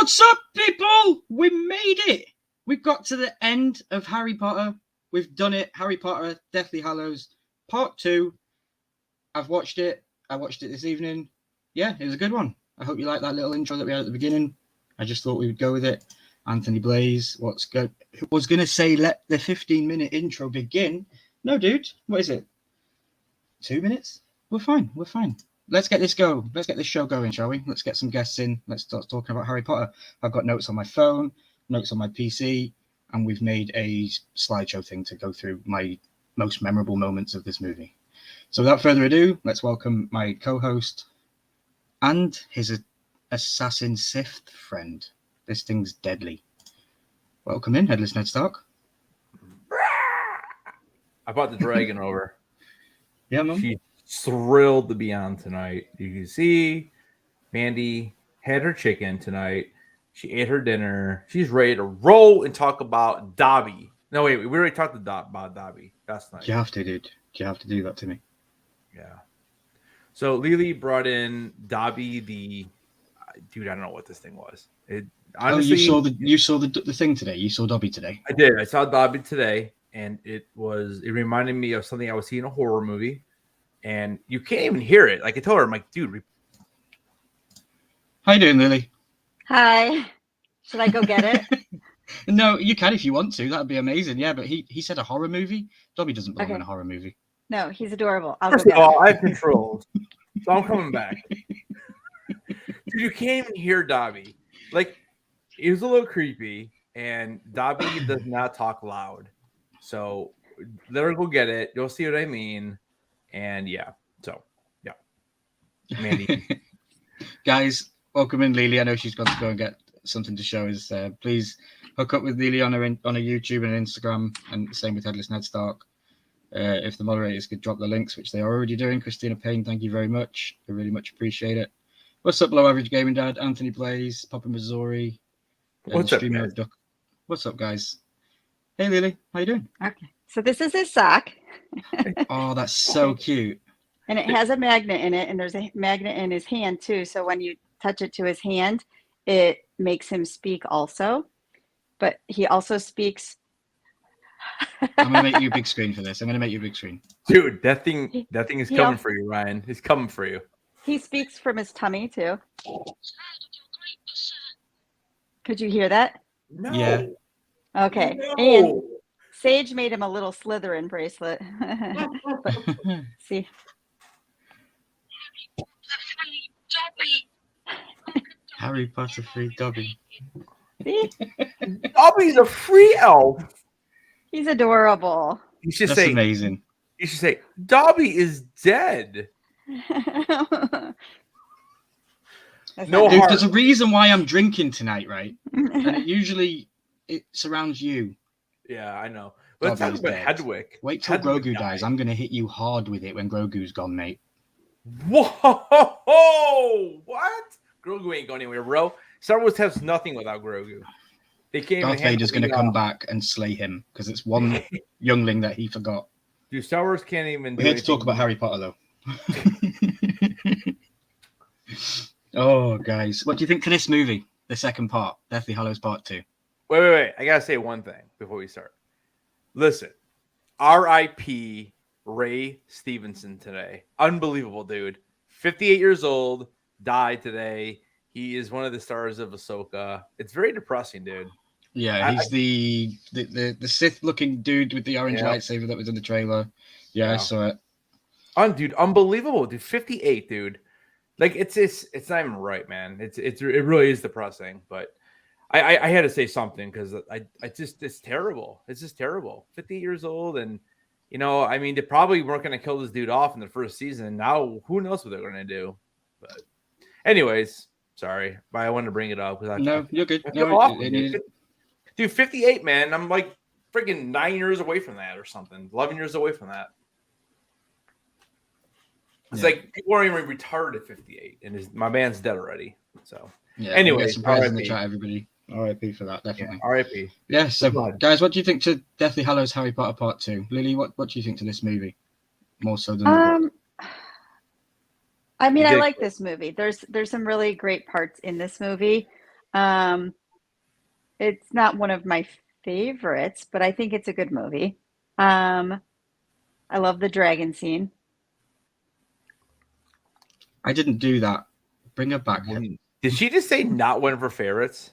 What's up, people? We made it. We got to the end of Harry Potter. We've done it. Harry Potter, Deathly Hallows, Part 2. I've watched it. I watched it this evening. Yeah, it was a good one. I hope you like that little intro that we had at the beginning. I just thought we would go with it. Anthony Blaze, was going to say let the 15-minute intro begin. No, dude. What is it? 2 minutes? We're fine. Let's get this go. Let's get this show going, shall we? Let's get some guests in. Let's start talking about Harry Potter. I've got notes on my phone, notes on my PC, and we've made a slideshow thing to go through my most memorable moments of this movie. So without further ado, let's welcome my co-host and his assassin Sith friend. This thing's deadly. Welcome in, Headless Ned Stark. I brought the dragon over. Yeah, Mum. She's thrilled to be on tonight. You can see Mandy had her chicken tonight. She ate her dinner. She's ready to roll and talk about Dobby. No, wait, we already talked about Dobby last night. You have to, dude. You have to do that to me. Yeah. So Lily brought in Dobby, the dude. I don't know what this thing was. Honestly, you saw the thing today. You saw Dobby today. I did. I saw Dobby today, and it reminded me of something I was seeing in a horror movie. And you can't even hear it. Like I told her, I'm like, dude. How you doing, Lily? Hi. Should I go get it? No, you can if you want to. That'd be amazing. Yeah, but he said a horror movie. Dobby doesn't belong in a horror movie. No, he's adorable. First of all, I've controlled, so I'm coming back. Dude, you can't even hear Dobby. Like, it was a little creepy, and Dobby does not talk loud. So let her go get it. You'll see what I mean. And yeah, so yeah, Mandy. Guys, welcome in Lily. I know she's got to go and get something to show us. Please hook up with Lily on her YouTube and Instagram, and same with Headless Ned Stark. If the moderators could drop the links, which they are already doing. Christina Payne, thank you very much. I really much appreciate it. What's up, Below Average Gaming Dad? Anthony Blaze, Papa Missouri. What's up, guys? What's up, guys? Hey, Lily, how you doing? Okay, so this is his sock. Oh, that's so cute. And it has a magnet in it, and there's a magnet in his hand too. So when you touch it to his hand, it makes him speak also. But he also speaks. I'm gonna make you a big screen for this. Dude, that thing is coming for you, Ryan. It's coming for you. He speaks from his tummy too. Could you hear that? No. Yeah. Okay. No. And Sage made him a little Slytherin bracelet. But, see. Harry Potter free Dobby. See? Dobby's a free elf. He's adorable. You should That's say amazing. You should say Dobby is dead. No Dude, heart. there's a reason why I'm drinking tonight, right? And it surrounds you. Yeah, I know. Let's talk Dobby's about dead. Hedwig. Wait till Hedwig Grogu dies. I'm gonna hit you hard with it when Grogu's gone, mate. Whoa! What? Grogu ain't going anywhere, bro. Star Wars has nothing without Grogu. They can't. Darth Vader's gonna come back and slay him because it's one youngling that he forgot. Dude, Star Wars can't even. We're here to talk about Harry Potter, though. Oh, guys, what do you think to this movie? The second part, Deathly Hallows Part 2. Wait. I gotta say one thing before we start. Listen, R.I.P. Ray Stevenson today. Unbelievable, dude. 58 years old, died today. He is one of the stars of Ahsoka. It's very depressing, dude. Yeah, he's the Sith-looking dude with the orange lightsaber that was in the trailer. Yeah, I saw it. Dude, unbelievable, dude. 58, dude. Like it's not even right, man. It really is depressing. But I had to say something because it's terrible. It's just terrible. 50 years old, and I mean, they probably weren't going to kill this dude off in the first season. Now who knows what they're going to do? But anyways, sorry, but I wanted to bring it up because you're good. Dude, 58, man. I'm like freaking 9 years away from that or something. 11 years away from that. It's like people aren't even retired at 58, and my man's dead already. So, anyway, some praise in the chat, everybody. RIP for that, definitely. Yeah, RIP. Yeah. So, guys, what do you think to Deathly Hallows Harry Potter Part 2? Lily, what do you think to this movie? More so than the book? I mean, I like this movie. There's some really great parts in this movie. It's not one of my favorites, but I think it's a good movie. I love the dragon scene. I didn't do that. Bring her back. Did she just say not one of her favorites?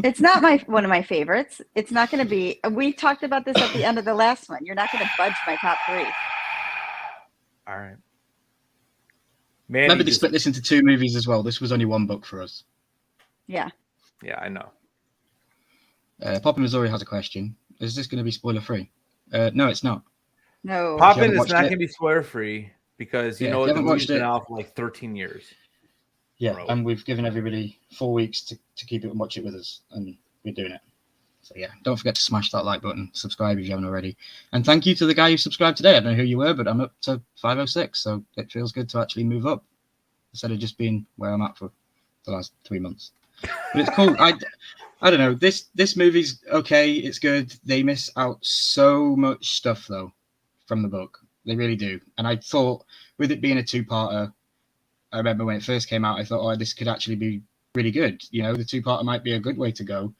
It's not one of my favorites. It's not going to be. We talked about this at the end of the last one. You're not going to budge my top 3. All right. Remember, they split this into 2 movies as well. This was only 1 book for us. Yeah. Yeah, I know. Papa Missouri has a question. Is this going to be spoiler free? No, it's not. No. Poppin is not going to be spoiler free because you know the movie's been out for like 13 years. Yeah, and we've given everybody 4 weeks to keep it and watch it with us, and we're doing it. So yeah, don't forget to smash that like button, subscribe if you haven't already, and thank you to the guy who subscribed today. I don't know who you were, but I'm up to 506, so it feels good to actually move up instead of just being where I'm at for the last 3 months. But it's cool. I don't know. This movie's okay. It's good. They miss out so much stuff though from the book. They really do. And I thought with it being a 2-parter, I remember when it first came out, I thought, oh, this could actually be really good. You know, the 2-parter might be a good way to go.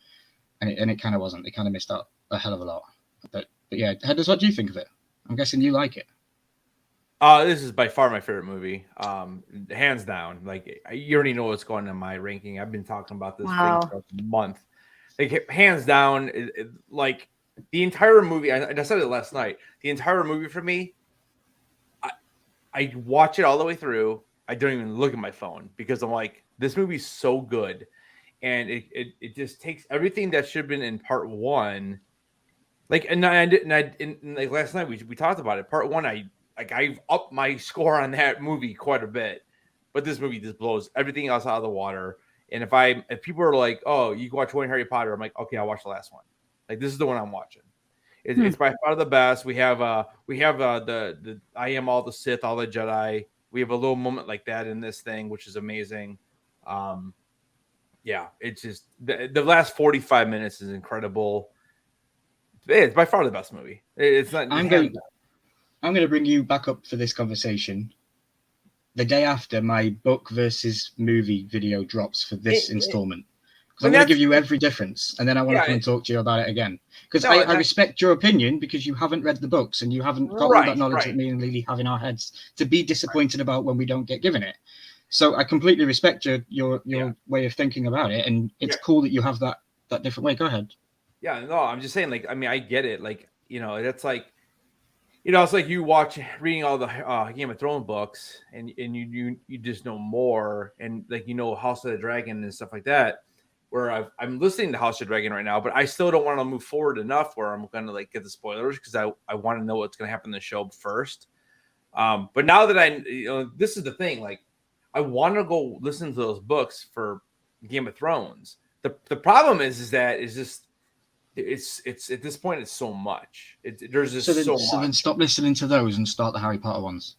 And it kind of wasn't. They kind of missed out a hell of a lot. But yeah, Headers, what do you think of it? I'm guessing you like it. This is by far my favorite movie. Hands down. Like, you already know what's going on in my ranking. I've been talking about this thing for a month. Like, hands down, like the entire movie. I said it last night. The entire movie for me, I watch it all the way through. I don't even look at my phone because I'm like, this movie's so good, and it just takes everything that should have been in part 1. Like, and like last night we talked about it. Part 1, I've upped my score on that movie quite a bit, but this movie just blows everything else out of the water. And if people are like, oh, you can watch one Harry Potter, I'm like, okay, I'll watch the last one. Like, this is the one I'm watching. It's by far the best. We have the I am all the Sith, all the Jedi. We have a little moment like that in this thing, which is amazing. Yeah, it's just the last 45 minutes is incredible. It's by far the best movie. It's not. I'm going to bring you back up for this conversation the day after my book versus movie video drops for this installment. Because I'm going to give you every difference, and then I want to come and talk to you about it again. Because I respect your opinion, because you haven't read the books and you haven't got all that knowledge that me and Lily have in our heads to be disappointed about when we don't get given it. So I completely respect your way of thinking about it, and it's cool that you have that different way. Go ahead. Yeah, no, I'm just saying, like, I mean, I get it. Like, you know, that's like, you know, it's like you reading all the Game of Thrones books, and you just know more, and like, you know, House of the Dragon and stuff like that. Where I'm listening to House of the Dragon right now, but I still don't want to move forward enough where I'm going to like get the spoilers because I want to know what's going to happen in the show first. But now that this is the thing, like, I want to go listen to those books for Game of Thrones. The problem is that it's just it's at this point it's so much. There's just so much. So then stop listening to those and start the Harry Potter ones,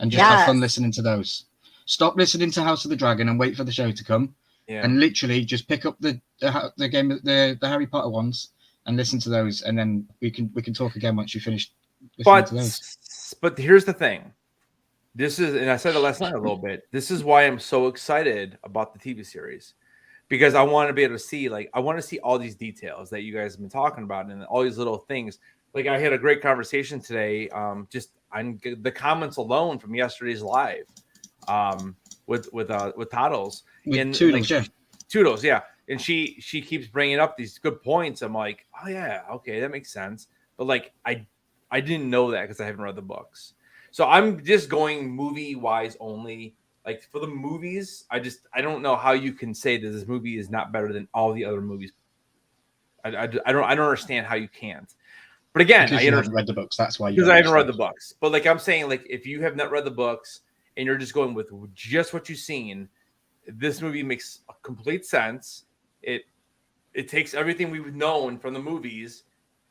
and just have fun listening to those. Stop listening to House of the Dragon and wait for the show to come. Yeah. And literally just pick up the Harry Potter ones and listen to those, and then we can talk again once you finish listening to those. But here's the thing. This is, and I said it last night a little bit. This is why I'm so excited about the TV series, because I want to be able to see, like, I want to see all these details that you guys have been talking about and all these little things. Like, I had a great conversation today, just on the comments alone from yesterday's live, with Toddles. And Toodles, like, Toodles, yeah. And she keeps bringing up these good points. I'm like, oh yeah, okay, that makes sense. But like, I didn't know that because I haven't read the books. So I'm just going movie wise only. Like, for the movies, I don't know how you can say that this movie is not better than all the other movies. I don't understand how you can't. But again, because you haven't read the books. That's why. Because I haven't read the books. But like I'm saying, like, if you have not read the books and you're just going with just what you've seen, this movie makes complete sense. It takes everything we've known from the movies,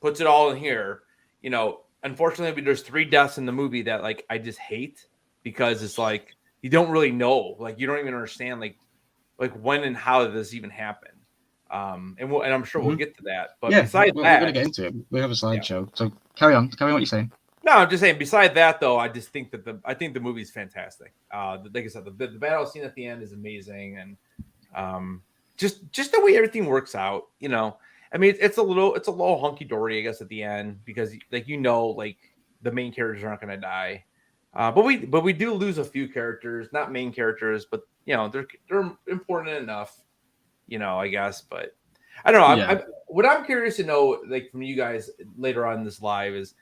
puts it all in here. You know, unfortunately, there's 3 deaths in the movie that, like, I just hate, because it's like you don't really know, like, you don't even understand like when and how this even happened. And I'm sure we'll get to that. But besides that, we're gonna get into it. We have a slideshow, so carry on what you're saying. No, I'm just saying. Beside that, though, I just think that the movie is fantastic. Like I said, the battle scene at the end is amazing, and just the way everything works out, you know. I mean, it's a little hunky dory, I guess, at the end because like like the main characters aren't going to die, but we do lose a few characters, not main characters, but you know they're important enough, you know, I guess. But I don't know. Yeah. What I'm curious to know, like from you guys later on in this live, is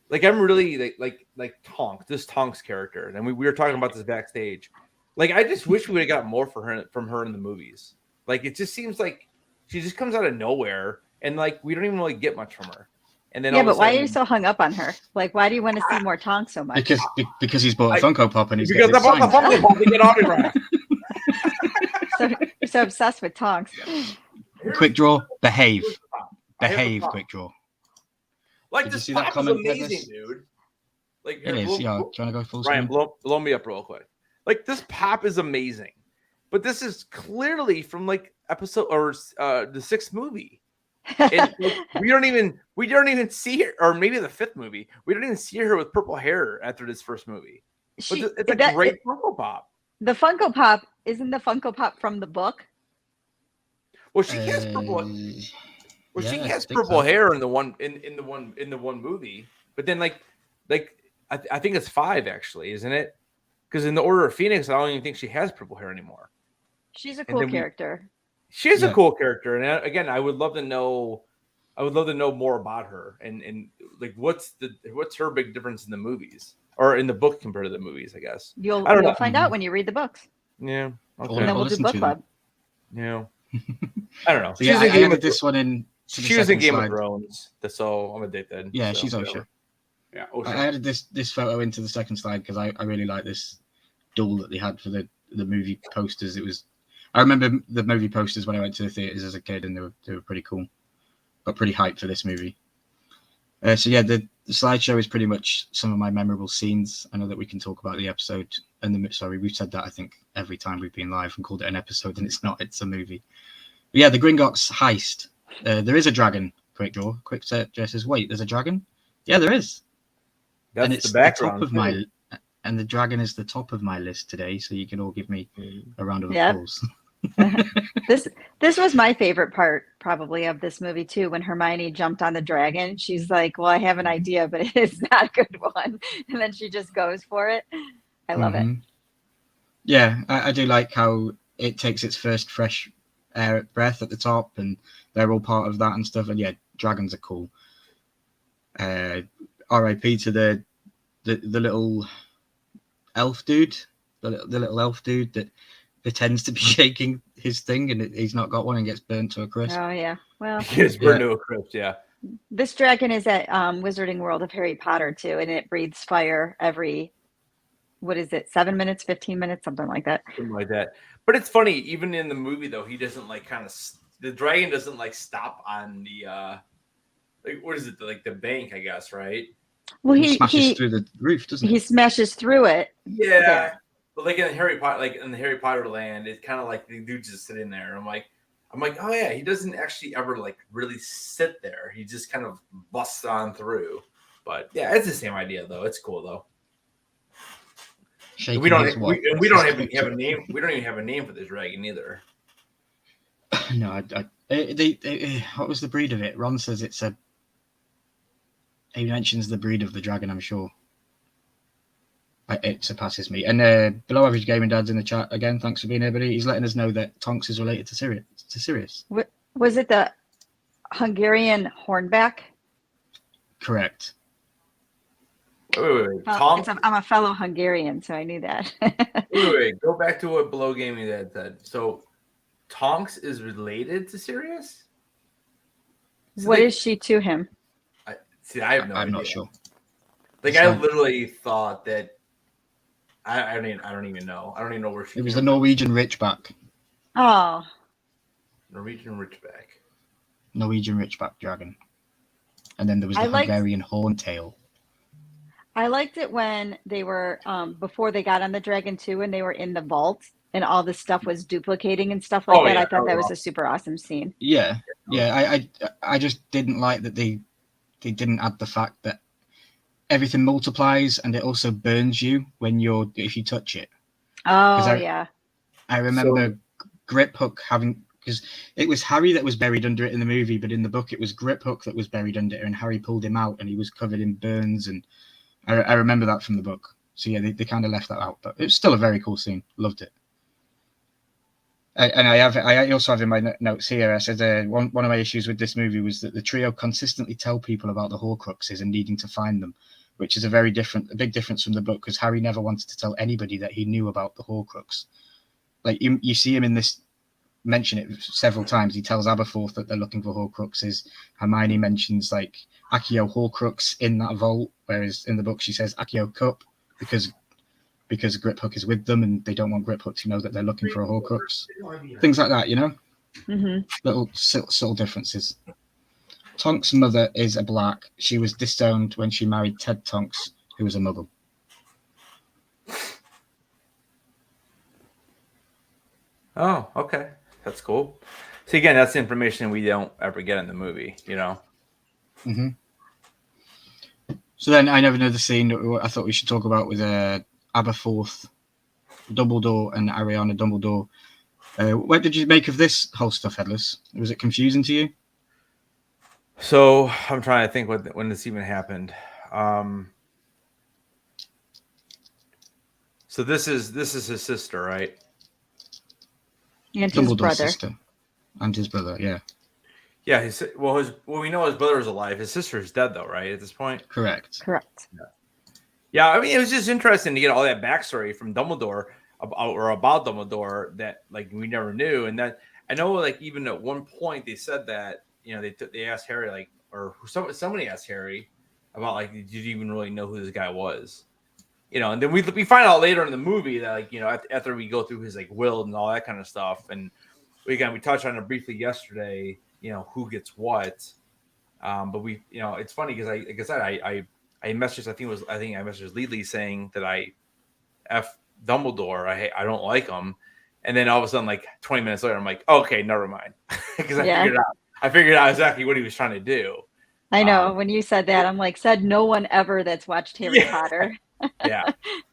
like I'm really like Tonks character, and we were talking about this backstage. Like I just wish we would have got more from her in the movies. Like it just seems like she just comes out of nowhere, and like we don't even really get much from her. And then Yeah, all of a but why are sudden- you so hung up on her? Like, why do you want to see more Tonks so much? Because he's bought a Funko Pop and he's because I getting it bought the signed. Funko Pop to get autographed. So you're so obsessed with Tonks. Quick draw, behave. Here's the pop. I have the Behave, pop. quick draw. Like Did you this see that pop is comment, amazing, Dennis? dude. Like It here, is. Yeah. Do you want to go full Ryan, screen? blow me up real quick. Like this pop is amazing, but this is clearly from like episode or the 6th movie. And like, we don't even see her, or maybe the 5th movie. We don't even see her with purple hair after this first movie. But it's a great Funko Pop. The Funko Pop isn't the Funko Pop from the book. Well, she has purple. Well, yeah, she I has think purple so. hair in the one movie, but then like I think it's 5 actually, isn't it? Because in the Order of Phoenix, I don't even think she has purple hair anymore. She's a And cool then character. She is a Yeah. cool character, and again, I would love to know more about her and like what's her big difference in the movies or in the book compared to the movies, I guess. You'll I don't know. find out when you read the books, Yeah. Or and then we'll do listen book to club. Yeah. I don't know. So yeah, I in Game added of this one in. To the She was in second Game slide. of Thrones, so I'm addicted. Yeah, so she's whatever. Osha. Yeah, I Osha. added this photo into the second slide because I really like this doll that they had for the movie posters. I remember the movie posters when I went to the theaters as a kid, and they were pretty cool. Got pretty hyped for this movie. So yeah, the slideshow is pretty much some of my memorable scenes. I know that we can talk about the episode and sorry, we've said that I think every time we've been live and called it an episode, and it's not. It's a movie. But yeah, the Gringotts heist. There is a dragon. Quick draw. Quick set. Jess says, "Wait, there's a dragon." Yeah, there is. That's and it's the background. top of my, and the dragon is the top of my list today. So you can all give me a round of Yep. applause. This was my favorite part probably of this movie too, when Hermione jumped on the dragon. She's like, well, I have an idea, but it's not a good one, and then she just goes for it. I love it. Yeah, I do like how it takes its first fresh air breath at the top, and they're all part of that and stuff. And yeah, dragons are cool. R.I.P. to the little elf dude, the little elf dude that pretends to be shaking his thing, and he's not got one and gets burnt to a crisp. Oh yeah. Well, Yes, burned to a crisp, yeah. this dragon is at Wizarding World of Harry Potter too, and it breathes fire every, what is it, 7 minutes, 15 minutes, something like that. Something like that. But it's funny, even in the movie though, he doesn't like the dragon doesn't like stop on the like what is it, like the bank, I guess, right? Well, He smashes he through the roof, doesn't he he? smashes through it. Yeah. there. But like in Harry Potter, like in the Harry Potter land, it's kind of like the dude just sitting there. I'm like, oh yeah, he doesn't actually ever like really sit there. He just kind of busts on through. But yeah, it's the same idea though. It's cool though. Shaking We don't his what? we don't even have a name. We don't even have a name for this dragon either. No, what was the breed of it? Ron says it's a. He mentions the breed of the dragon, I'm sure. It surpasses me. And Below Average Gaming Dad's in the chat again. Thanks for being here, buddy. He's letting us know that Tonks is related to Sirius. Was it the Hungarian hornback? Correct. Wait. Well, Tonks. I'm a fellow Hungarian, so I knew that. Wait. Go back to what Below Gaming Dad said. So, Tonks is related to Sirius? What is she to him? See, I have no idea. I'm not sure. Like, I literally thought that. I don't even know. I don't even know where she. It was came the from. Norwegian Ridgeback. Oh, Norwegian Ridgeback. Norwegian Ridgeback dragon. And then there was the I liked- Hungarian Horntail. I liked it when they were before they got on the dragon too, and they were in the vault, and all the stuff was duplicating and stuff like Oh, that. yeah, I thought that was awesome. a super awesome scene. Yeah. I just didn't like that they didn't add the fact that everything multiplies and it also burns you if you touch it. Oh I- yeah. I remember Griphook having, because it was Harry that was buried under it in the movie, but in the book it was Griphook that was buried under it, and Harry pulled him out, and he was covered in burns, and I remember that from the book. So yeah, they kind of left that out, but it was still a very cool scene. Loved it. I also have in my notes here. I said one of my issues with this movie was that the trio consistently tell people about the Horcruxes and needing to find them, which is a big difference from the book, because Harry never wanted to tell anybody that he knew about the Horcrux. Like you see him in this, mention it several times. He tells Aberforth that they're looking for Horcruxes. Hermione mentions like Accio Horcrux in that vault, whereas in the book she says Accio Cup because Griphook is with them and they don't want Griphook to know that they're looking for a Horcrux. Things like that, you know? Mm-hmm. Little subtle differences. Tonks' mother is a black. She was disowned when she married Ted Tonks, who was a muggle. Oh, okay. That's cool. So again, that's information we don't ever get in the movie, you know? Mm-hmm. So then I never know the scene that I thought we should talk about with Aberforth, Dumbledore, and Ariana Dumbledore. What did you make of this whole stuff, Headless? Was it confusing to you? So I'm trying to think when this even happened. So this is his sister, right? And his Dumbledore's brother. sister. And his brother, yeah. Yeah, we know his brother is alive. His sister is dead, though, right? At this point, Correct. Yeah, I mean, it was just interesting to get all that backstory from Dumbledore about Dumbledore that like we never knew, and that I know like even at one point they said that they asked Harry like or somebody asked Harry about like did you even really know who this guy was, and then we find out later in the movie that like after we go through his like will and all that kind of stuff, and we touched on it briefly yesterday, who gets what, but we it's funny because like I said I messaged I think I messaged Lily saying that I F Dumbledore, I don't like him, and then all of a sudden like 20 minutes later I'm like okay, never mind, because I figured out exactly what he was trying to do. I know when you said that I'm like said no one ever that's watched Harry Potter. yeah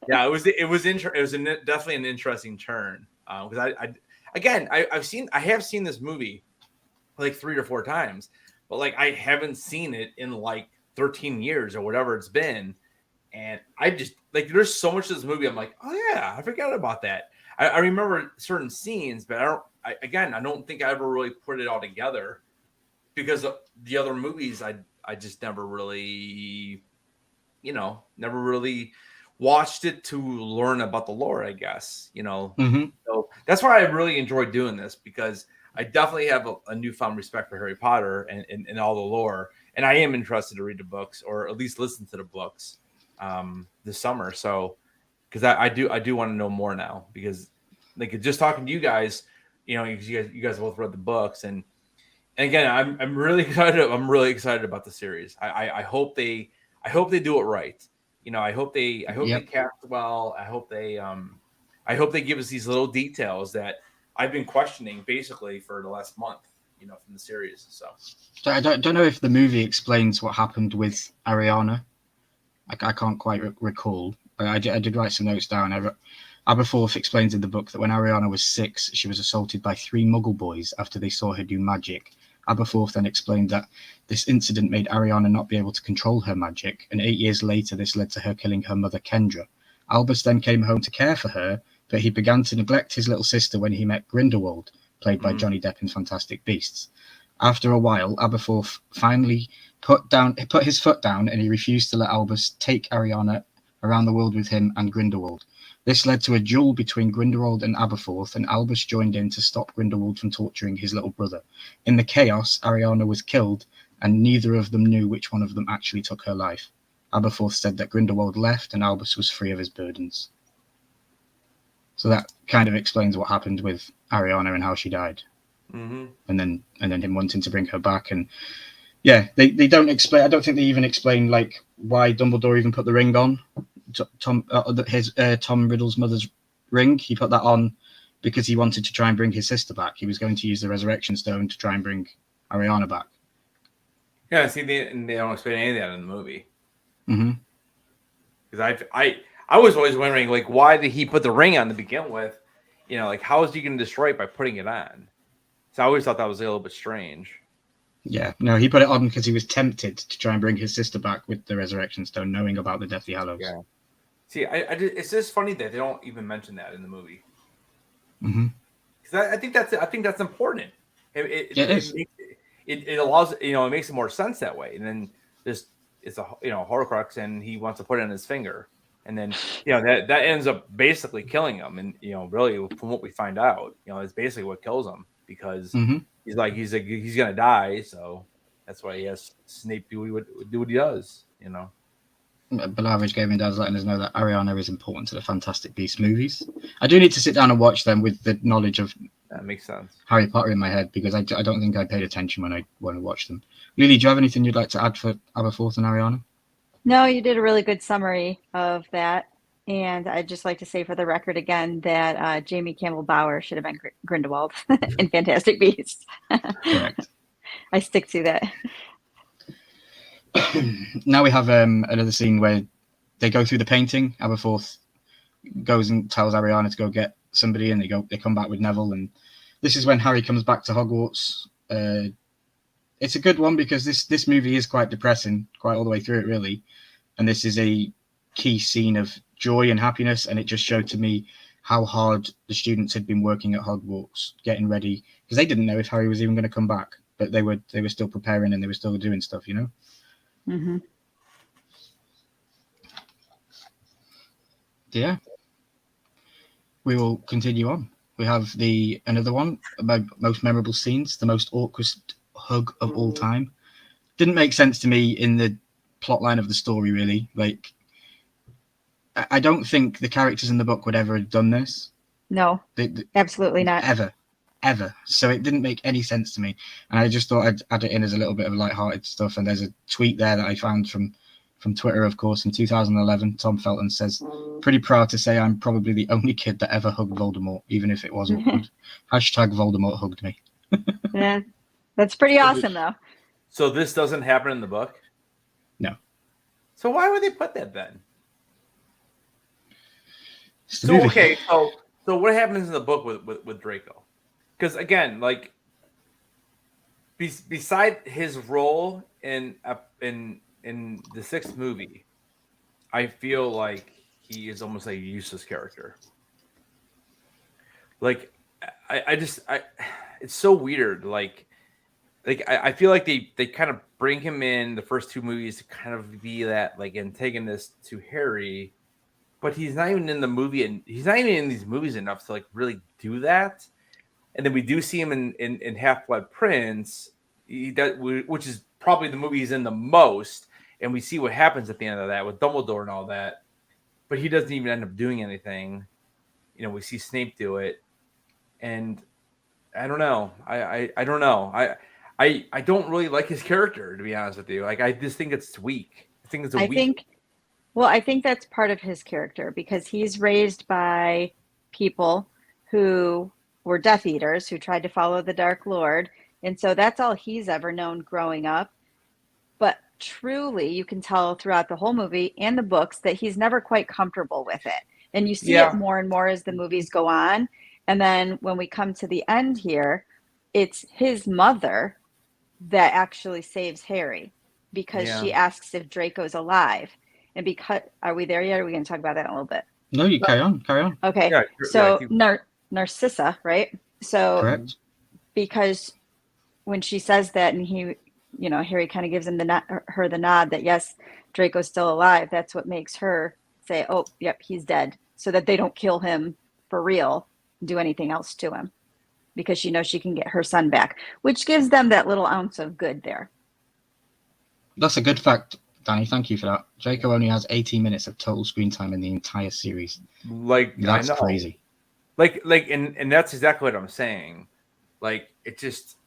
it was definitely an interesting turn because I have seen this movie like 3 or 4 times, but like I haven't seen it in like 13 years or whatever it's been. And I just like there's so much of this movie. I'm like, oh yeah, I forgot about that. I remember certain scenes, but I don't think I ever really put it all together because of the other movies I just never really watched it to learn about the lore, I guess, Mm-hmm. So that's why I really enjoyed doing this, because I definitely have a newfound respect for Harry Potter and all the lore. And I am interested to read the books or at least listen to the books this summer. So, because I do want to know more now, because like just talking to you guys, you guys both read the books, and again, I'm really excited. I'm really excited about the series. I hope they do it right. I hope they cast well. I hope they give us these little details that I've been questioning basically for the last month, from the series. So I don't know if the movie explains what happened with Ariana. I can't quite recall. But I did write some notes down. Aberforth explains in the book that when Ariana was 6, she was assaulted by 3 Muggle boys after they saw her do magic. Aberforth then explained that this incident made Ariana not be able to control her magic, and 8 years later this led to her killing her mother Kendra. Albus then came home to care for her, but he began to neglect his little sister when he met Grindelwald, played by Johnny Depp in Fantastic Beasts. After a while, Aberforth finally put his foot down, and he refused to let Albus take Ariana around the world with him and Grindelwald. This led to a duel between Grindelwald and Aberforth, and Albus joined in to stop Grindelwald from torturing his little brother. In the chaos, Ariana was killed, and neither of them knew which one of them actually took her life. Aberforth said that Grindelwald left, and Albus was free of his burdens. So that kind of explains what happened with Ariana and how she died. Mm-hmm. And then him wanting to bring her back. And yeah, they don't explain. I don't think they even explain like why Dumbledore even put the ring on Tom Riddle's mother's ring. He put that on because he wanted to try and bring his sister back. He was going to use the Resurrection Stone to try and bring Ariana back. Yeah, see, they don't explain any of that in the movie. Mm-hmm. Because I was always wondering like why did he put the ring on to begin with, You know, like how is he going to destroy it by putting it on? So I always thought that was a little bit strange. Yeah, no, he put it on because he was tempted to try and bring his sister back with the Resurrection Stone, knowing about the Deathly Hallows. Yeah. See, it's just funny that they don't even mention that in the movie. Mm-hmm. Because I think that's important. It allows, you know, it makes it more sense that way. And then it's a, you know, Horcrux, and he wants to put it on his finger, and then, you know, that ends up basically killing him. And, you know, really from what we find out, you know, it's basically what kills him, because he's gonna die. So that's why he has Snape do what he does. You know. Belavage Gaming Dad's letting us know that Ariana is important to the Fantastic Beasts movies. I do need to sit down and watch them with the knowledge of that makes sense. Harry Potter in my head, because I don't think I paid attention when I watched them. Lily, do you have anything you'd like to add for Aberforth and Ariana? No, you did a really good summary of that. And I'd just like to say for the record again that Jamie Campbell Bower should have been Grindelwald in Fantastic Beasts. Correct. I stick to that. Now we have another scene where they go through the painting. Aberforth goes and tells Ariana to go get somebody, and they come back with Neville, and this is when Harry comes back to Hogwarts. It's a good one because this movie is quite depressing, quite all the way through it, really. And this is a key scene of joy and happiness, and it just showed to me how hard the students had been working at Hogwarts, getting ready, because they didn't know if Harry was even going to come back, but they were still preparing, and they were still doing stuff, you know. Mm-hmm. Yeah. We will continue on. We have another one about most memorable scenes, the most awkward hug of all time. Didn't make sense to me in the plot line of the story, really. Like, I don't think the characters in the book would ever have done this. No, absolutely not. Ever. So it didn't make any sense to me. And I just thought I'd add it in as a little bit of lighthearted stuff. And there's a tweet there that I found from Twitter, of course, in 2011. Tom Felton says, "Pretty proud to say I'm probably the only kid that ever hugged Voldemort, even if it was awkward." Hashtag Voldemort hugged me. Yeah, that's pretty awesome, though. So this doesn't happen in the book? No. So why would they put that then? So okay, so what happens in the book with Draco? Because again, like, beside his role in the sixth movie, I feel like he is almost like a useless character. Like, I it's so weird. Like I feel like they kind of bring him in the first two movies to kind of be that like antagonist to Harry, but he's not even in the movie, and he's not even in these movies enough to like really do that. And then we do see him in Half-Blood Prince, which is probably the movie he's in the most, and we see what happens at the end of that with Dumbledore and all that. But he doesn't even end up doing anything. You know, we see Snape do it, and I don't know. I don't know. I don't really like his character, to be honest with you. Like, I just think it's weak. I think it's weak. I think that's part of his character, because he's raised by people who were Death Eaters, who tried to follow the Dark Lord. And so that's all he's ever known growing up. But truly, you can tell throughout the whole movie and the books that he's never quite comfortable with it. And you see it more and more as the movies go on. And then when we come to the end here, it's his mother that actually saves Harry, because she asks if Draco's alive. And because, are we there yet? Or are we going to talk about that in a little bit? No, you carry on. Okay. Yeah, so Narcissa, right? So Correct. Because when she says that, and Harry kind of gives him her the nod that yes, Draco's still alive. That's what makes her say, "Oh, yep, he's dead," so that they don't kill him for real, do anything else to him, because she knows she can get her son back, which gives them that little ounce of good there. That's a good fact, Danny. Thank you for that. Draco only has 18 minutes of total screen time in the entire series. Like, that's I know. Crazy. Like, and that's exactly what I'm saying. Like, it just,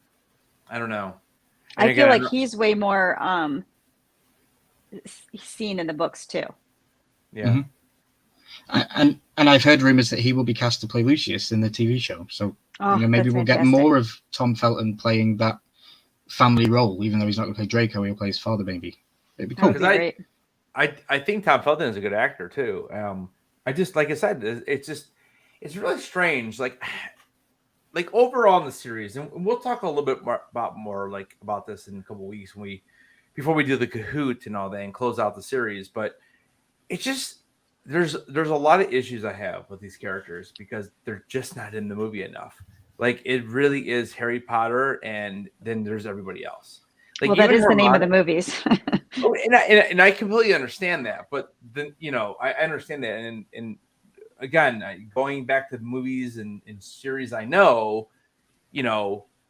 I don't know. And I feel like he's way more seen in the books too. Yeah. Mm-hmm. And I've heard rumors that he will be cast to play Lucius in the TV show. So maybe we'll get more of Tom Felton playing that family role, even though he's not going to play Draco. He'll play his father, maybe. It'd be cool. Great. I think Tom Felton is a good actor too. I just, like I said, it's just, it's really strange. Like overall in the series, and we'll talk a little bit more about this in a couple of weeks before we do the Kahoot and all that and close out the series. But it's just there's a lot of issues I have with these characters because they're just not in the movie enough. Like it really is Harry Potter, and then there's everybody else. Like, well, that is the name of the movies. and I completely understand that, but then I understand that, and again, going back to the movies and series, I know,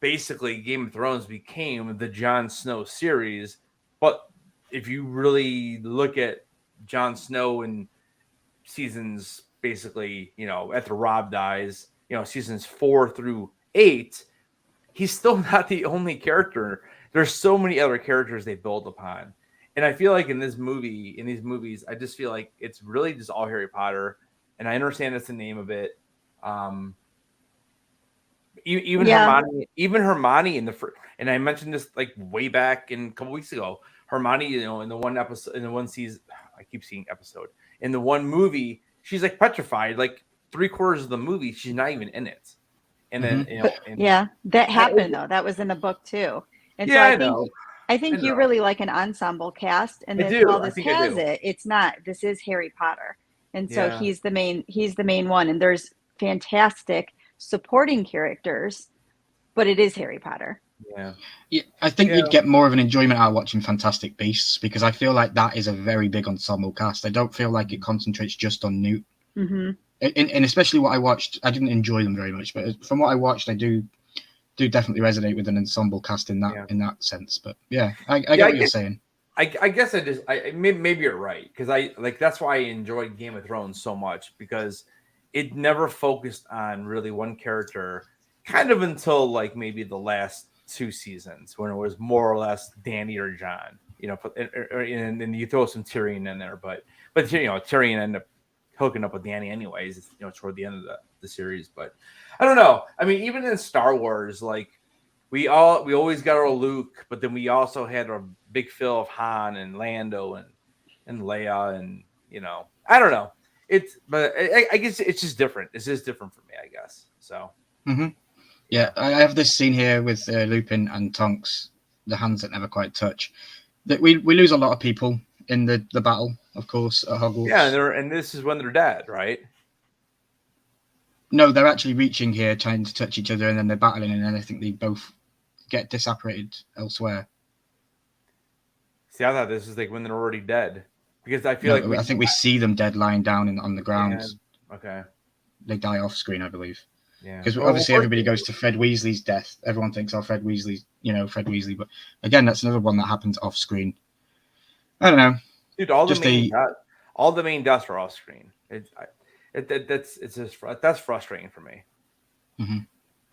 basically Game of Thrones became the Jon Snow series, but if you really look at Jon Snow in seasons, basically, after Rob dies, seasons 4 through 8, he's still not the only character. There's so many other characters they build upon. And I feel like in these movies, I just feel like it's really just all Harry Potter. And I understand that's the name of it. Even Hermione in and I mentioned this like way back in a couple weeks ago. Hermione, in the one episode, in the one season, I keep seeing episode. In the one movie, she's like petrified. Like 3/4 of the movie, she's not even in it. And then that happened though. That was in the book too. And so I think you really like an ensemble cast, and then while this has it, it's not. This is Harry Potter, and so he's the main one. And there's fantastic supporting characters, but it is Harry Potter. Yeah, I think you'd get more of an enjoyment out of watching Fantastic Beasts because I feel like that is a very big ensemble cast. I don't feel like it concentrates just on Newt. Mm-hmm. And especially what I watched, I didn't enjoy them very much, but from what I watched, I do definitely resonate with an ensemble cast in that sense. But I get what you're saying. I guess maybe you're right because that's why I enjoyed Game of Thrones so much because it never focused on really one character, kind of until like maybe the last 2 seasons when it was more or less Danny or John, and then you throw some Tyrion in there, but Tyrion ended up hooking up with Danny anyways, toward the end of the series. But I don't know. I mean, even in Star Wars, like we always got our Luke, but then we also had our big fill of Han and Lando and Leia, and I don't know. But I guess it's just different. It's just different for me, I guess. So. Mm-hmm. Yeah, I have this scene here with Lupin and Tonks, the hands that never quite touch. That we lose a lot of people in the battle, of course, at Hogwarts. Yeah, and this is when they're dead, right? No, they're actually reaching here, trying to touch each other, and then they're battling, and then I think they both get disapparated elsewhere. See, I thought this was like when they're already dead, because I feel I think we see them dead lying down on the ground. Yeah. Okay. They die off screen, I believe. Yeah. Because obviously everybody goes to Fred Weasley's death. Everyone thinks, Fred Weasley, Fred Weasley. But again, that's another one that happens off screen. I don't know. Dude, all the main deaths are off screen. That's frustrating for me. Mm-hmm.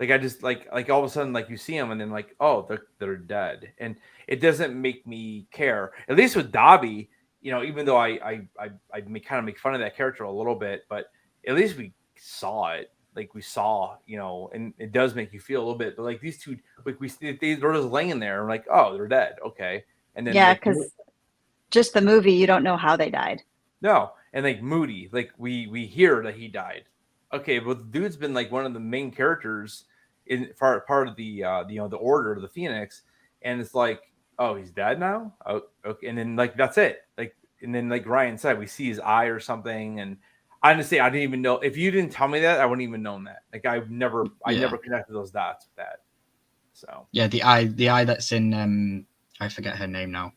Like I just like all of a sudden like you see them and then like they're dead, and it doesn't make me care. At least with Dobby, even though I kind of make fun of that character a little bit, but at least we saw it. Like we saw, and it does make you feel a little bit. But like these two, like they're just laying there, and like they're dead. Okay, and then because just the movie, you don't know how they died. No, and like Moody, like we hear that he died. Okay, but the dude's been like one of the main characters in part of the the Order of the Phoenix, and it's like, he's dead now. Oh, okay, and then like that's it. Like, and then like Ryan said, we see his eye or something, and honestly, I didn't even know. If you didn't tell me that, I wouldn't even known that. Like I never connected those dots with that. So yeah, the eye that's in I forget her name now.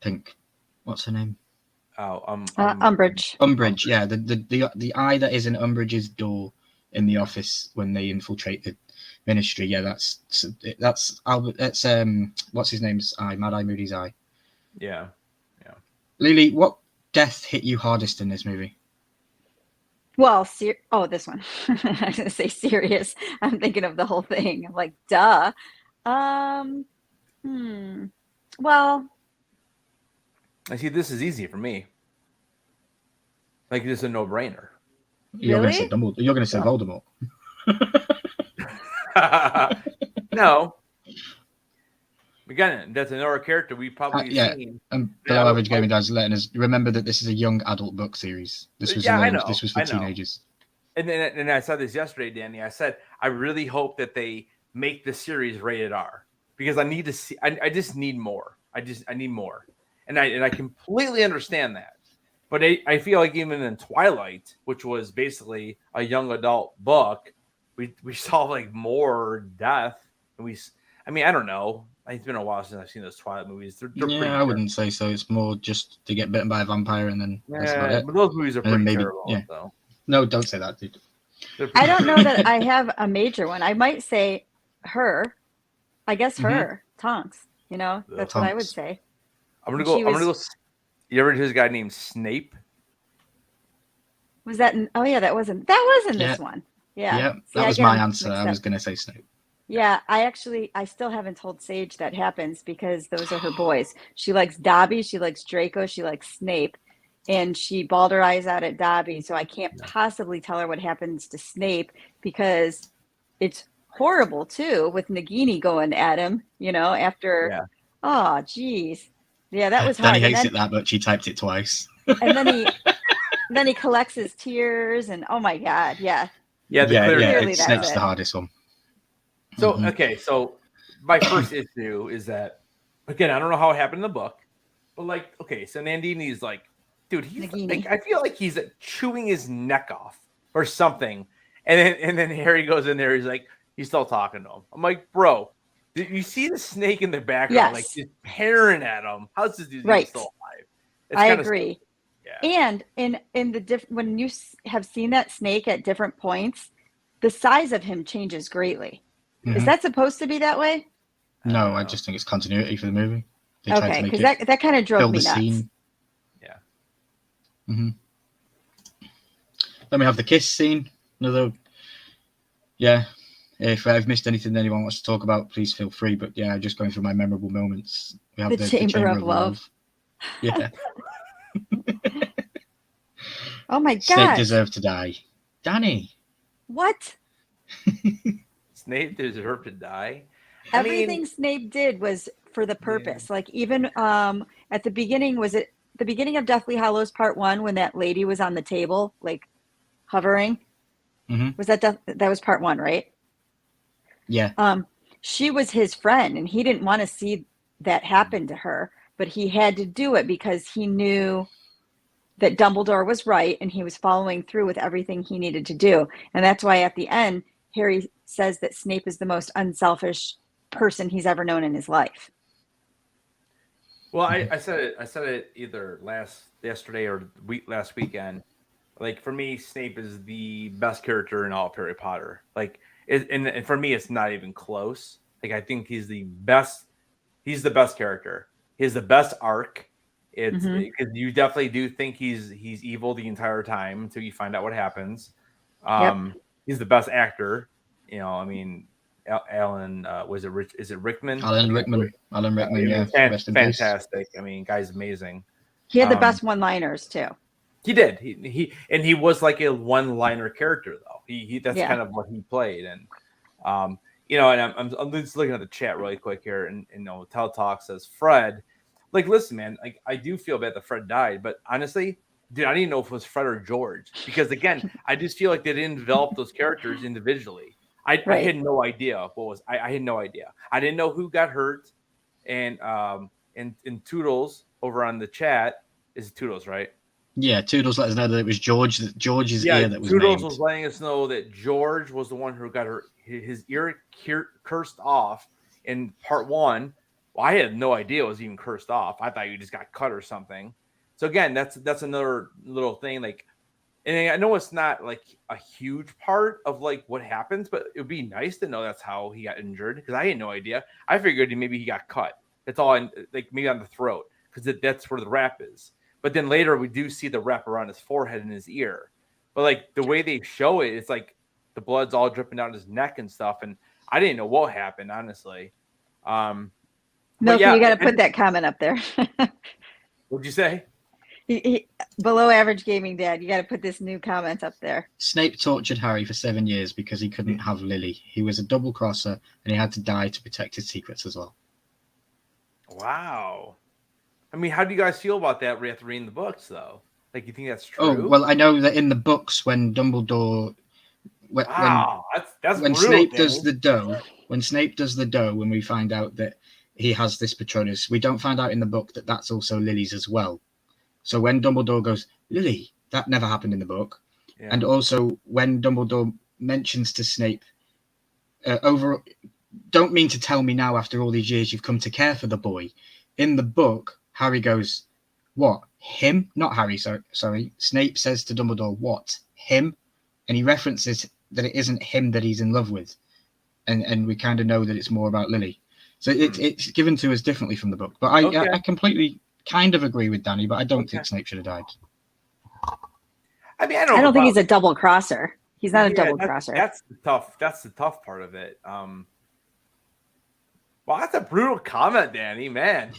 Pink, what's her name? Umbridge. Umbridge, yeah. The eye that is in Umbridge's door in the office when they infiltrate the Ministry. Yeah, that's Albert. That's what's his name's eye? Mad Eye Moody's eye. Yeah. Lily, what death hit you hardest in this movie? Well, this one. I was gonna say serious. I'm thinking of the whole thing. I'm like, duh. Well, I see. This is easy for me. Like this is a no-brainer. You're gonna say Dumbledore. You're gonna say Voldemort. No. Again, that's another character we probably seen. Below Average Gaming Dad's letting us remember that this is a young adult book series. This was this was for teenagers. and I said this yesterday, Danny. I said I really hope that they make the series rated R because I need to see. I just need more. I need more, and I completely understand that. But I feel like even in Twilight, which was basically a young adult book, we saw like more death, and I mean, I don't know. It's been a while since I've seen those Twilight movies. They're pretty Yeah, I wouldn't say so. It's more just to get bitten by a vampire and then that's about yeah, it. but those movies are And then pretty maybe, terrible. yeah. So. No, don't say that, dude. I don't know that I have a major one. I might say her. I guess her Tonks. You know, that's what I would Tonks. say. I'm gonna go. You ever hear this guy named Snape? Was that? Oh yeah, that was in this one. Yeah. Yeah, See, that was get my them answer. mixed I up. was going to say Snape. Yeah, I still haven't told Sage that happens because those are her boys. She likes Dobby, she likes Draco, she likes Snape, and she bawled her eyes out at Dobby. So I can't possibly tell her what happens to Snape because it's horrible too with Nagini going at him, you know, after. Yeah. Oh, geez. Yeah, that was Danny hard. hates it that much. He typed it twice. And then he collects his tears, and oh my God, yeah. Yeah, Clearly that's Snape's it. the hardest one. So okay, so my first issue is that again, I don't know how it happened in the book, but like, okay, so Nandini's like, dude, he's like, I feel like he's chewing his neck off or something, and then Harry goes in there, he's like, he's still talking to him. I'm like, bro, did you see the snake in the background, like just peering at him? How's this dude still alive? I agree. Yeah. And in the when you have seen that snake at different points, the size of him changes greatly. Is that supposed to be that way? No, I just think it's continuity for the movie. They okay, because that kind of drove me nuts. Scene. Yeah. Then we have the kiss scene. Another. Yeah. If I've missed anything anyone wants to talk about, please feel free. But yeah, just going through my memorable moments. We have the Chamber of Love. Yeah. Oh my God. Snape deserved to die. Danny. What? Snape deserved to die. Everything Snape did was for the purpose. Yeah. Like even at the beginning, was it the beginning of Deathly Hallows Part 1 when that lady was on the table, like hovering? Was that was Part 1, right? Yeah. She was his friend, and he didn't want to see that happen to her, but he had to do it because he knew that Dumbledore was right, and he was following through with everything he needed to do. And that's why at the end, Harry says that Snape is the most unselfish person he's ever known in his life. Well, I said it either yesterday or last weekend. Like for me, Snape is the best character in all of Harry Potter. Like, and for me, it's not even close. Like I think he's the best. He's the best character. He has the best arc. It's because you definitely do think he's evil the entire time until you find out what happens. He's the best actor. You know, I mean, Alan was it Rich? Is it Rickman? Alan Rickman. Yeah, fantastic. I mean, guy's amazing. He had the best one-liners too. He did. He was like a one-liner character though. That's kind of what he played, and you know, and I'm just looking at the chat really quick here, and you know, Tell Talk says Fred. Like, listen, man, like I do feel bad that Fred died, but honestly, dude, I didn't know if it was Fred or George because again, I just feel like they didn't develop those characters individually. I had no idea I had no idea. I didn't know who got hurt, and Toodles over on the chat is Toodles, right? Yeah, Toodles let us know that it was George's ear that was Toodles named. was letting us know that George was the one who got his ear cursed off in Part 1. Well, I had no idea it was even cursed off. I thought you just got cut or something. So again, that's another little thing. Like, and I know it's not like a huge part of like what happens, but it would be nice to know that's how he got injured because I had no idea. I figured maybe he got cut. That's all. Like maybe on the throat because that's where the wrap is. But then later we do see the wrap around his forehead and his ear. But like the way they show it, it's like the blood's all dripping down his neck and stuff. And I didn't know what happened, honestly. No, you got to put that comment up there. What'd you say? Below average gaming dad, you got to put this new comment up there. Snape tortured Harry for 7 years because he couldn't have Lily. He was a double crosser and he had to die to protect his secrets as well. Wow. I mean, how do you guys feel about that after reading the books, though? Like, you think that's true? Oh, well, I know that in the books, when Dumbledore Wow, that's when brutal, Snape Danny. does the dough, when we find out that he has this Patronus, we don't find out in the book that that's also Lily's as well. So when Dumbledore goes, Lily, that never happened in the book. Yeah. And also when Dumbledore mentions to Snape, don't mean to tell me now after all these years you've come to care for the boy. In the book, Harry goes, what? Him? Not Harry, sorry. Snape says to Dumbledore, what? Him? And he references that it isn't him that he's in love with. And we kind of know that it's more about Lily. So it's given to us differently from the book. But I completely kind of agree with Danny, but I don't think Snape should have died. I mean, I don't think he's a double crosser. He's not a double crosser. That's the tough part of it. Well, that's a brutal comment, Danny. Man,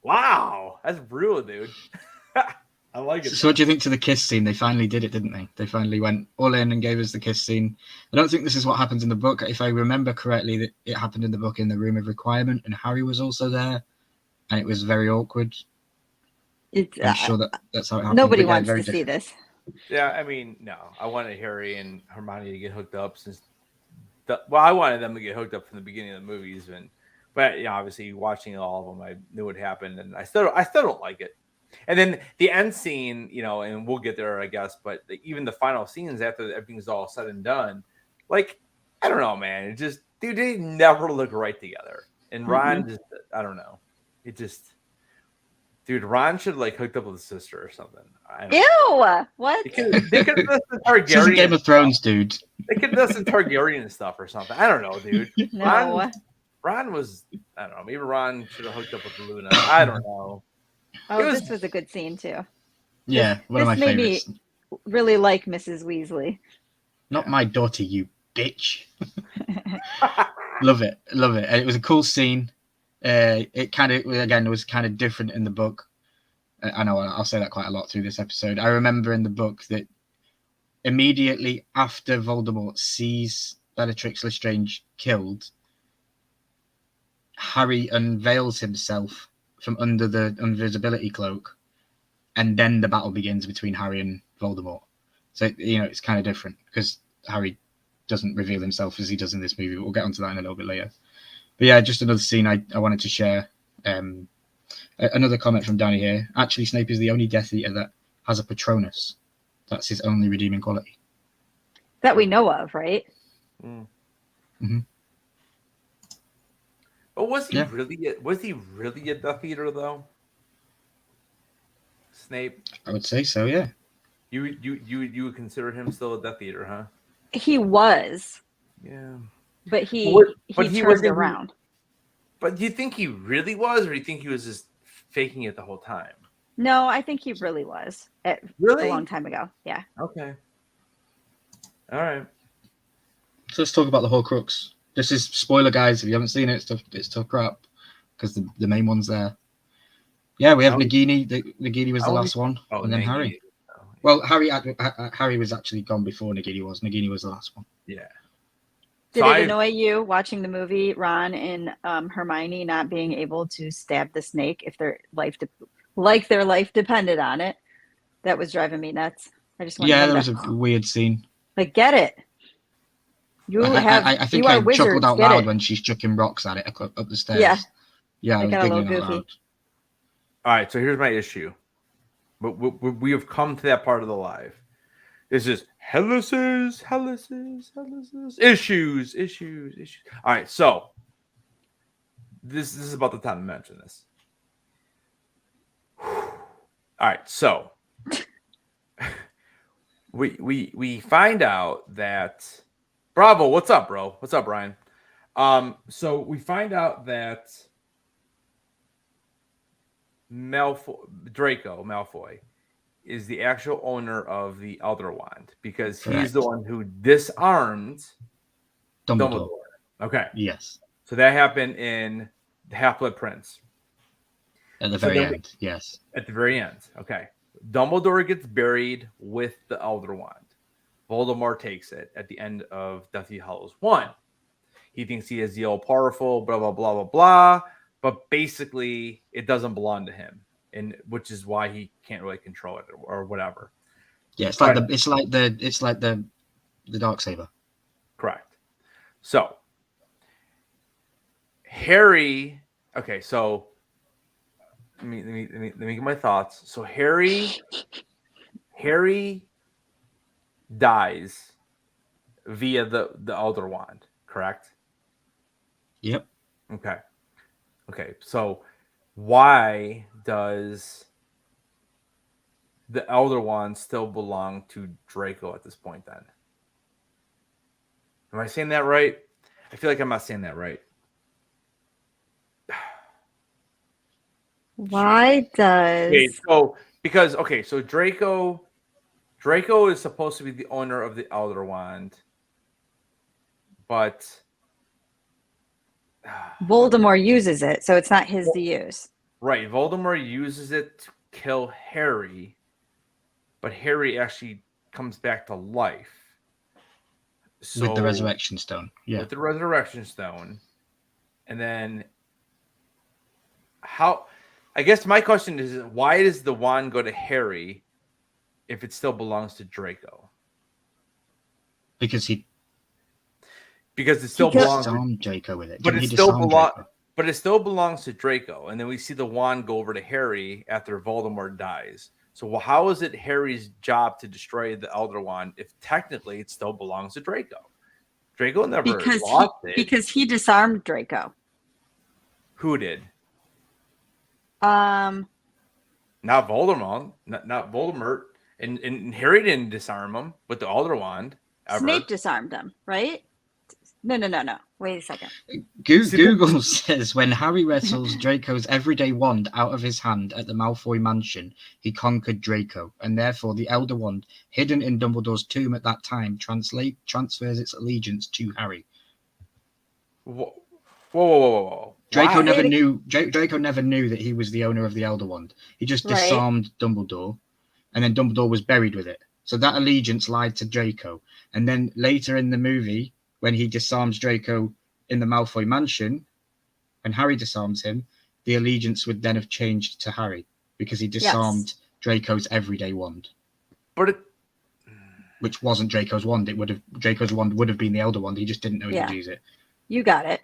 wow, that's brutal, dude. I like it. So, what do you think to the kiss scene? They finally did it, didn't they? They finally went all in and gave us the kiss scene. I don't think this is what happens in the book. If I remember correctly, that it happened in the book in the Room of Requirement, and Harry was also there, and it was very awkward. I'm sure that's how it happened. Nobody wants to see this. Yeah, I mean, no. I wanted Harry and Hermione to get hooked up I wanted them to get hooked up from the beginning of the movies, but obviously watching all of them, I knew what happened, and I still don't like it. And then the end scene, and we'll get there, I guess. But even the final scenes after everything's all said and done, like, I don't know, man. It just, dude, they never look right together. And Ron just, I don't know. It just. Dude, Ron should hooked up with his sister or something. Ew! What? They could have done some Targaryen. This is Game of Thrones, dude. They could have done some Targaryen stuff or something. I don't know, dude. No. Ron was, I don't know. Maybe Ron should have hooked up with Luna. I don't know. This was a good scene too. Yeah, one of my favorites. This made me really like Mrs. Weasley. Not my daughter, you bitch. Love it. And it was a cool scene. It kind of, again, was kind of different in the book. I know I'll say that quite a lot through this episode. I remember in the book that immediately after Voldemort sees Bellatrix Lestrange killed, Harry unveils himself from under the invisibility cloak, and then the battle begins between Harry and Voldemort. So, it's kind of different because Harry doesn't reveal himself as he does in this movie. We'll get onto that in a little bit later. But yeah, just another scene I wanted to share. Another comment from Danny here. Actually, Snape is the only Death Eater that has a Patronus. That's his only redeeming quality. That we know of, right? Mm-hmm. But was he really a Death Eater though? Snape? I would say so, yeah. You would consider him still a Death Eater, huh? He was. Yeah. But he turned around. But do you think he really was, or do you think he was just faking it the whole time? No, I think he really was. Really? A long time ago. Yeah. Okay. All right. So let's talk about the Horcrux. This is spoiler, guys. If you haven't seen it, it's tough crap because the main one's there. Yeah, we have Nagini. Nagini was the last one, and then Harry. Well, Harry was actually gone before Nagini was. Nagini was the last one. Yeah. Did it annoy you watching the movie, Ron and Hermione not being able to stab the snake if their life depended on it? That was driving me nuts. I just wanted there was a weird scene. Get it. I think I chuckled out loud when she's chucking rocks at it up the stairs. Yeah, I was giggling out loud. All right, so here's my issue. But we have come to that part of the live. This is Hellas's issues. All right, so this is about the time to mention this. All right, so we find out that Bravo, what's up, bro? What's up, Brian? So we find out that Draco Malfoy is the actual owner of the Elder Wand because he's the one who disarmed Dumbledore. Okay. Yes. So that happened in the Half-Blood Prince. At the very end, yes. At the very end, okay. Dumbledore gets buried with the Elder Wand. Voldemort takes it at the end of Deathly Hallows 1. He thinks he is the all-powerful, blah, blah, blah, blah, blah. But basically, it doesn't belong to him, and which is why he can't really control it or whatever. Yeah, it's like the the Darksaber. Correct. So Harry. Okay, so let me get my thoughts. So Harry dies via the Elder Wand, correct? Yep. Okay. So why does the Elder Wand still belong to Draco at this point then? Am I saying that right? I feel like I'm not saying that right. Why does Okay, so Draco is supposed to be the owner of the Elder Wand, but Voldemort uses it, so it's not his to use? right, Voldemort uses it to kill Harry, but Harry actually comes back to life. So With the Resurrection Stone. Yeah. with the Resurrection Stone, and then how? I guess my question is, why does the wand go to Harry if it still belongs to Draco? Because he Because it still Because- belongs. disarmed Draco with it. But Didn't it he still disarm belongs. Draco? But it still belongs to Draco, and then we see the wand go over to Harry after Voldemort dies. So how is it Harry's job to destroy the Elder Wand if technically it still belongs to Draco? Draco never lost it. Because he disarmed Draco. Who did? Um, Not Voldemort. Not Voldemort. And Harry didn't disarm him with the Elder Wand. Ever. Snape disarmed him, right? No. Wait a second. Google says when Harry wrestles Draco's everyday wand out of his hand at the Malfoy mansion, he conquered Draco, and therefore the Elder Wand, hidden in Dumbledore's tomb at that time, transfers its allegiance to Harry. Whoa. Draco Why? never knew. Draco never knew that he was the owner of the Elder Wand. He just Right. disarmed Dumbledore, and then Dumbledore was buried with it. So that allegiance lied to Draco. And then later in the movie, when he disarms Draco in the Malfoy mansion, when Harry disarms him, the allegiance would then have changed to Harry because he disarmed Draco's everyday wand, But which wasn't Draco's wand. Draco's wand would have been the Elder Wand. He just didn't know he Yeah. would use it. You got it.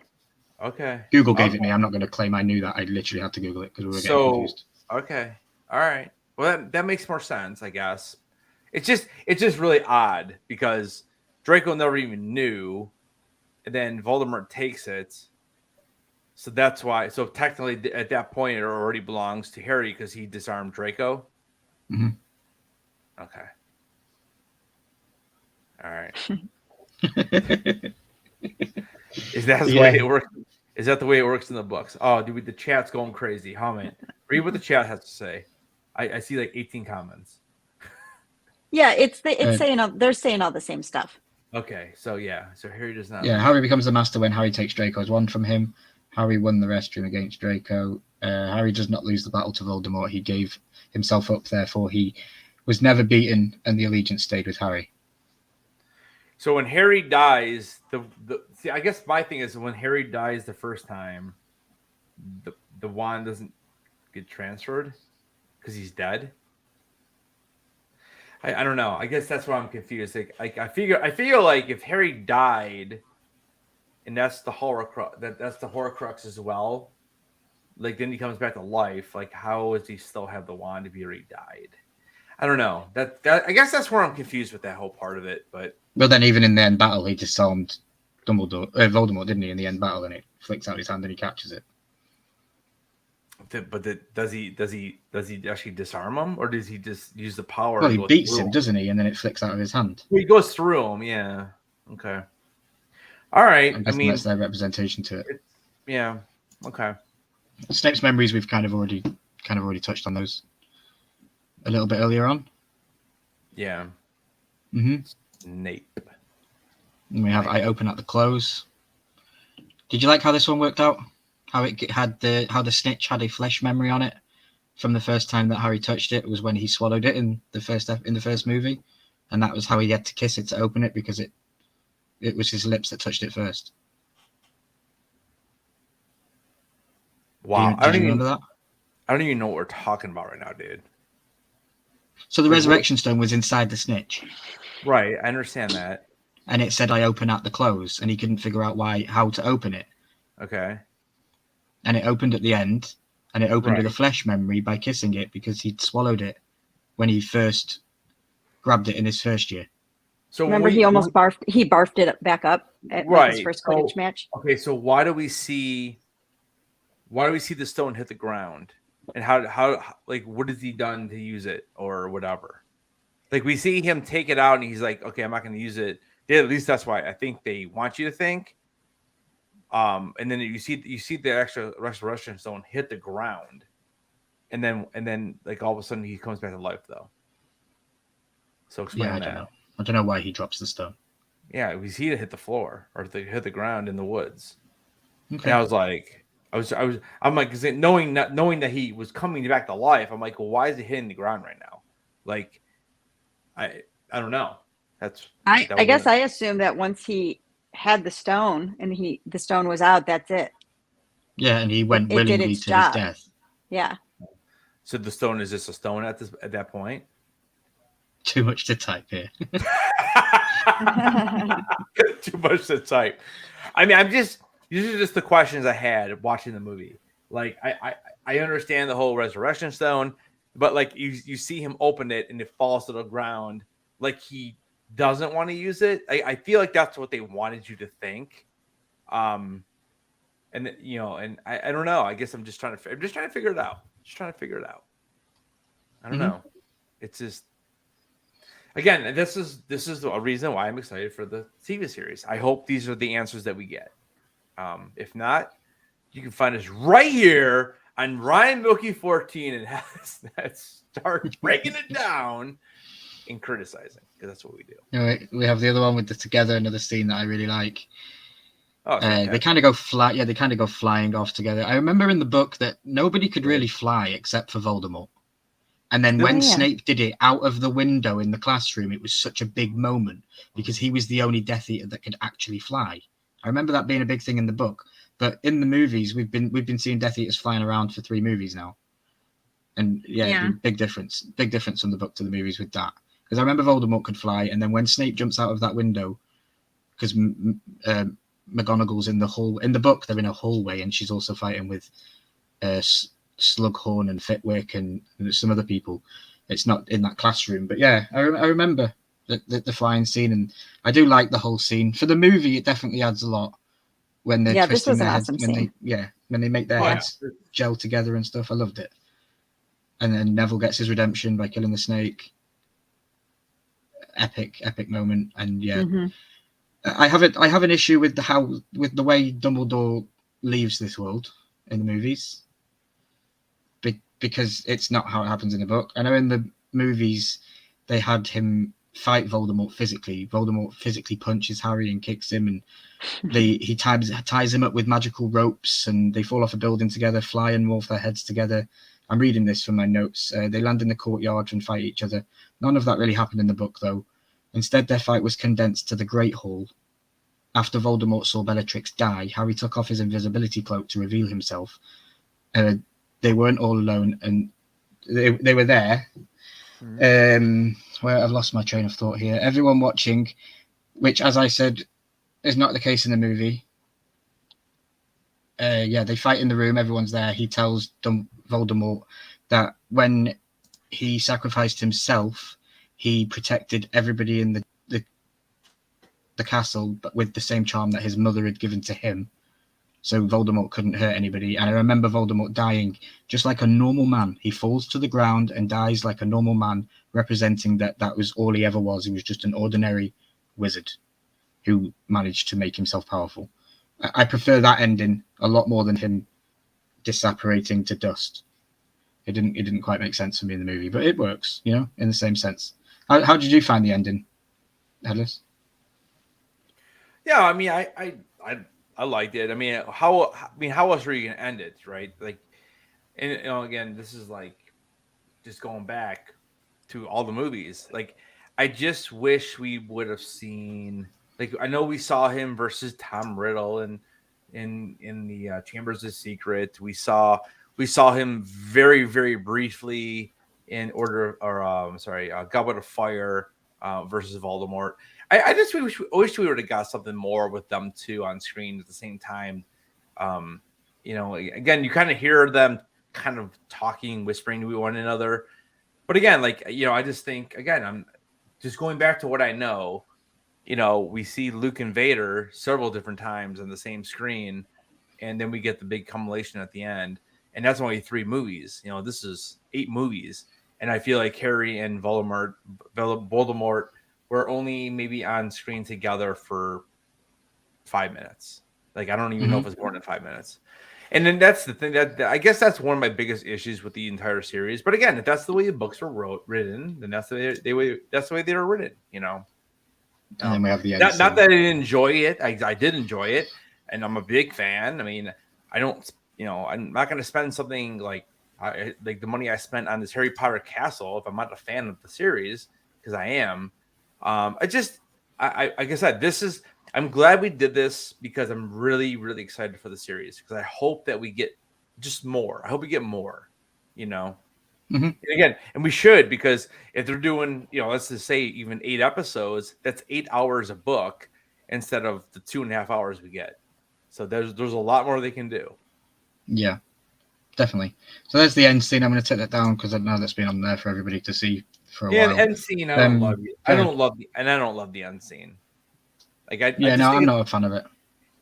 okay. Google gave it me. I'm not going to claim I knew that. I literally had to Google it because we were getting confused. Okay. All right. Well, that makes more sense, I guess. It's just really odd because Draco never even knew, and then Voldemort takes it. So that's why. So technically, at that point, it already belongs to Harry because he disarmed Draco. Mm-hmm. Okay. All right. Is that the way it works? Is that the way it works in the books? Oh, dude, the chat's going crazy. How many? Read what the chat has to say. I see like 18 comments. Yeah, they're saying all the same stuff. Okay, so Harry does not. Yeah, Harry becomes the master when Harry takes Draco's wand from him. Harry won the restroom against Draco. Harry does not lose the battle to Voldemort. He gave himself up, therefore he was never beaten, and the allegiance stayed with Harry. So when Harry dies, I guess my thing is when Harry dies the first time, the wand doesn't get transferred because he's dead. I don't know. I guess that's why I'm confused. Like I figure like if Harry died, and that's the Horcrux, that's the Horcrux as well. Like then he comes back to life. Like how does he still have the wand if he already died? I don't know. That I guess that's where I'm confused with that whole part of it. But then even in the end battle, he disarmed Voldemort, didn't he? In the end battle, and it flicks out his hand and he catches it. Does he actually disarm him, or does he just use the power? Well, he beats him, doesn't he? And then it flicks out of his hand. He goes through him. Yeah. Okay. All right. I mean, that's their representation to it. Yeah. Okay. Snape's memories, we've kind of already touched on those a little bit earlier on. Yeah. Mm-hmm. Snape. And we have I open at the close. Did you like how this one worked out? How it had how the snitch had a flesh memory on it from the first time that Harry touched it was when he swallowed it in the first movie, and that was how he had to kiss it to open it because it was his lips that touched it first. Wow, Did you remember that? I don't even know what we're talking about right now, dude. So the Resurrection Stone was inside the snitch. Right, I understand that. and it said I open at the close, and he couldn't figure out how to open it. Okay. And it opened at the end, and it opened with a Right. flesh memory by kissing it because he'd swallowed it when he first grabbed it in his first year. So Remember, he almost barfed. He barfed it back up at like his first Quidditch match. Okay, so why do we see the stone hit the ground, and how like what has he done to use it or whatever? Like we see him take it out, and he's like, okay, I'm not going to use it. Yeah, at least that's why I think they want you to think. And then you see the extra resurrection stone hit the ground, and then like all of a sudden he comes back to life though. So explain Yeah, that. I don't know why he drops the stone. Yeah, we see it hit the floor or hit the ground in the woods. Okay. And I was like, I'm like, knowing that he was coming back to life, I'm like, well, why is he hitting the ground right now? Like, I don't know. I guess I assumed that once he had the stone and the stone was out, that's it. Yeah, and he went It did willingly its to job. his death. Yeah. So the stone is just a stone at that point. Too much to type here. Too much to type. I mean, these are just the questions I had watching the movie. Like, I understand the whole resurrection stone, but like you see him open it and it falls to the ground. Like he doesn't want to use it. I feel like that's what they wanted you to think. And you know, and I don't know. I guess I'm just trying to figure it out. I don't know. It's just. Again, this is a reason why I'm excited for the TV series. I hope these are the answers that we get. If not, you can find us right here on Ryan Milky 14 and let's start breaking it down and criticizing because that's what we do. Anyway, we have the other one with the together, another scene that I really like. Oh, they kind of go fly. Yeah, they kind of go flying off together. I remember in the book that nobody could really fly except for Voldemort. And then when Snape did it out of the window in the classroom, it was such a big moment because he was the only Death Eater that could actually fly. I remember that being a big thing in the book, but in the movies, we've been seeing Death Eaters flying around for 3 movies now, and big difference from the book to the movies with that. Because I remember Voldemort could fly, and then when Snape jumps out of that window, because McGonagall's in the book, they're in a hallway, and she's also fighting with Slughorn and Fitwick and some other people. It's not in that classroom, but yeah, I remember the flying scene, and I do like the whole scene. For the movie, it definitely adds a lot when they're twisting their heads, when they make their heads gel together and stuff. I loved it. And then Neville gets his redemption by killing the snake. Epic moment, and I have an issue with the way Dumbledore leaves this world in the movies. Because it's not how it happens in the book. I know in the movies they had him fight Voldemort physically. Voldemort physically punches Harry and kicks him, and he ties him up with magical ropes, and they fall off a building together, fly and morph their heads together. I'm reading this from my notes. They land in the courtyard and fight each other. None of that really happened in the book, though. Instead, their fight was condensed to the Great Hall. After Voldemort saw Bellatrix die, Harry took off his invisibility cloak to reveal himself. They weren't all alone, and they were there. Where I've lost my train of thought here. Everyone watching, which, as I said, is not the case in the movie. They fight in the room. Everyone's there. He tells Voldemort that when he sacrificed himself, he protected everybody in the castle, but with the same charm that his mother had given to him. So Voldemort couldn't hurt anybody. And I remember Voldemort dying just like a normal man. He falls to the ground and dies like a normal man, representing that was all he ever was. He was just an ordinary wizard who managed to make himself powerful. I prefer that ending a lot more than him disapparating to dust. It didn't quite make sense for me in the movie, but it works, in the same sense. How did you find the ending, Headless? Yeah, I mean, I liked it. I mean, how else were you gonna end it, right? Like, and again, this is like just going back to all the movies. Like, I just wish we would have seen. Like, I know we saw him versus Tom Riddle in the Chambers of Secret. We saw him very, very briefly in Goblet of Fire. versus Voldemort. I just wish we would have got something more with them two on screen at the same time. Again, you kind of hear them kind of talking, whispering to one another. But again, I just think, again, I'm just going back to what I know. We see Luke and Vader several different times on the same screen, and then we get the big culmination at the end. And that's only 3 movies. This is 8 movies. And I feel like Harry and Voldemort were only maybe on screen together for 5 minutes. I don't even know if it's more than 5 minutes. And then that's the thing that I guess that's one of my biggest issues with the entire series. But again, if that's the way the books were written, then that's the way they were written. And then we have the end not that I didn't enjoy it. I did enjoy it, and I'm a big fan. I mean, I don't, I'm not going to spend something like the money I spent on this Harry Potter castle if I'm not a fan of the series, because I am. Like I said, I'm glad we did this because I'm really, really excited for the series, because I hope that we get just more. I hope we get more, Mm-hmm. And again, and we should, because if they're doing, let's just say even 8 episodes, that's 8 hours a book instead of the 2.5 hours we get. So there's a lot more they can do. Yeah, definitely. So there's the end scene. I'm going to take that down because I know that's been on there for everybody to see for a while. Yeah, end scene. I don't love it. I don't love the end scene. I'm not a fan of it.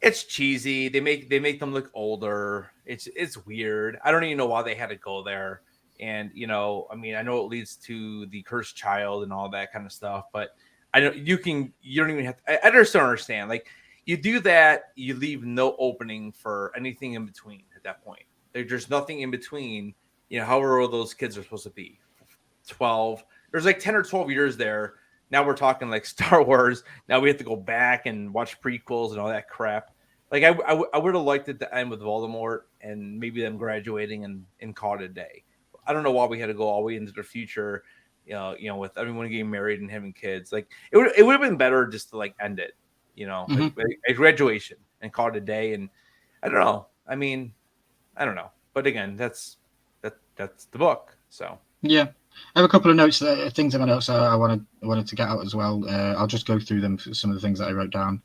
It's cheesy. They make them look older. It's weird. I don't even know why they had to go there. And I know it leads to the cursed child and all that kind of stuff. But I know you don't even have to. I just don't understand. You do that, you leave no opening for anything in between at that point. There's nothing in between. However old those kids are supposed to be, 12. There's 10 or 12 years there. Now we're talking Star Wars. Now we have to go back and watch prequels and all that crap. I would have liked it to end with Voldemort and maybe them graduating and call it a day. I don't know why we had to go all the way into the future, with everyone getting married and having kids. It would have been better just to end it, a graduation and call it a day. And I don't know. I don't know. But again, that's the book. So yeah. I have a couple of notes, things in my notes I wanted to get out as well. I'll just go through them for some of the things that I wrote down.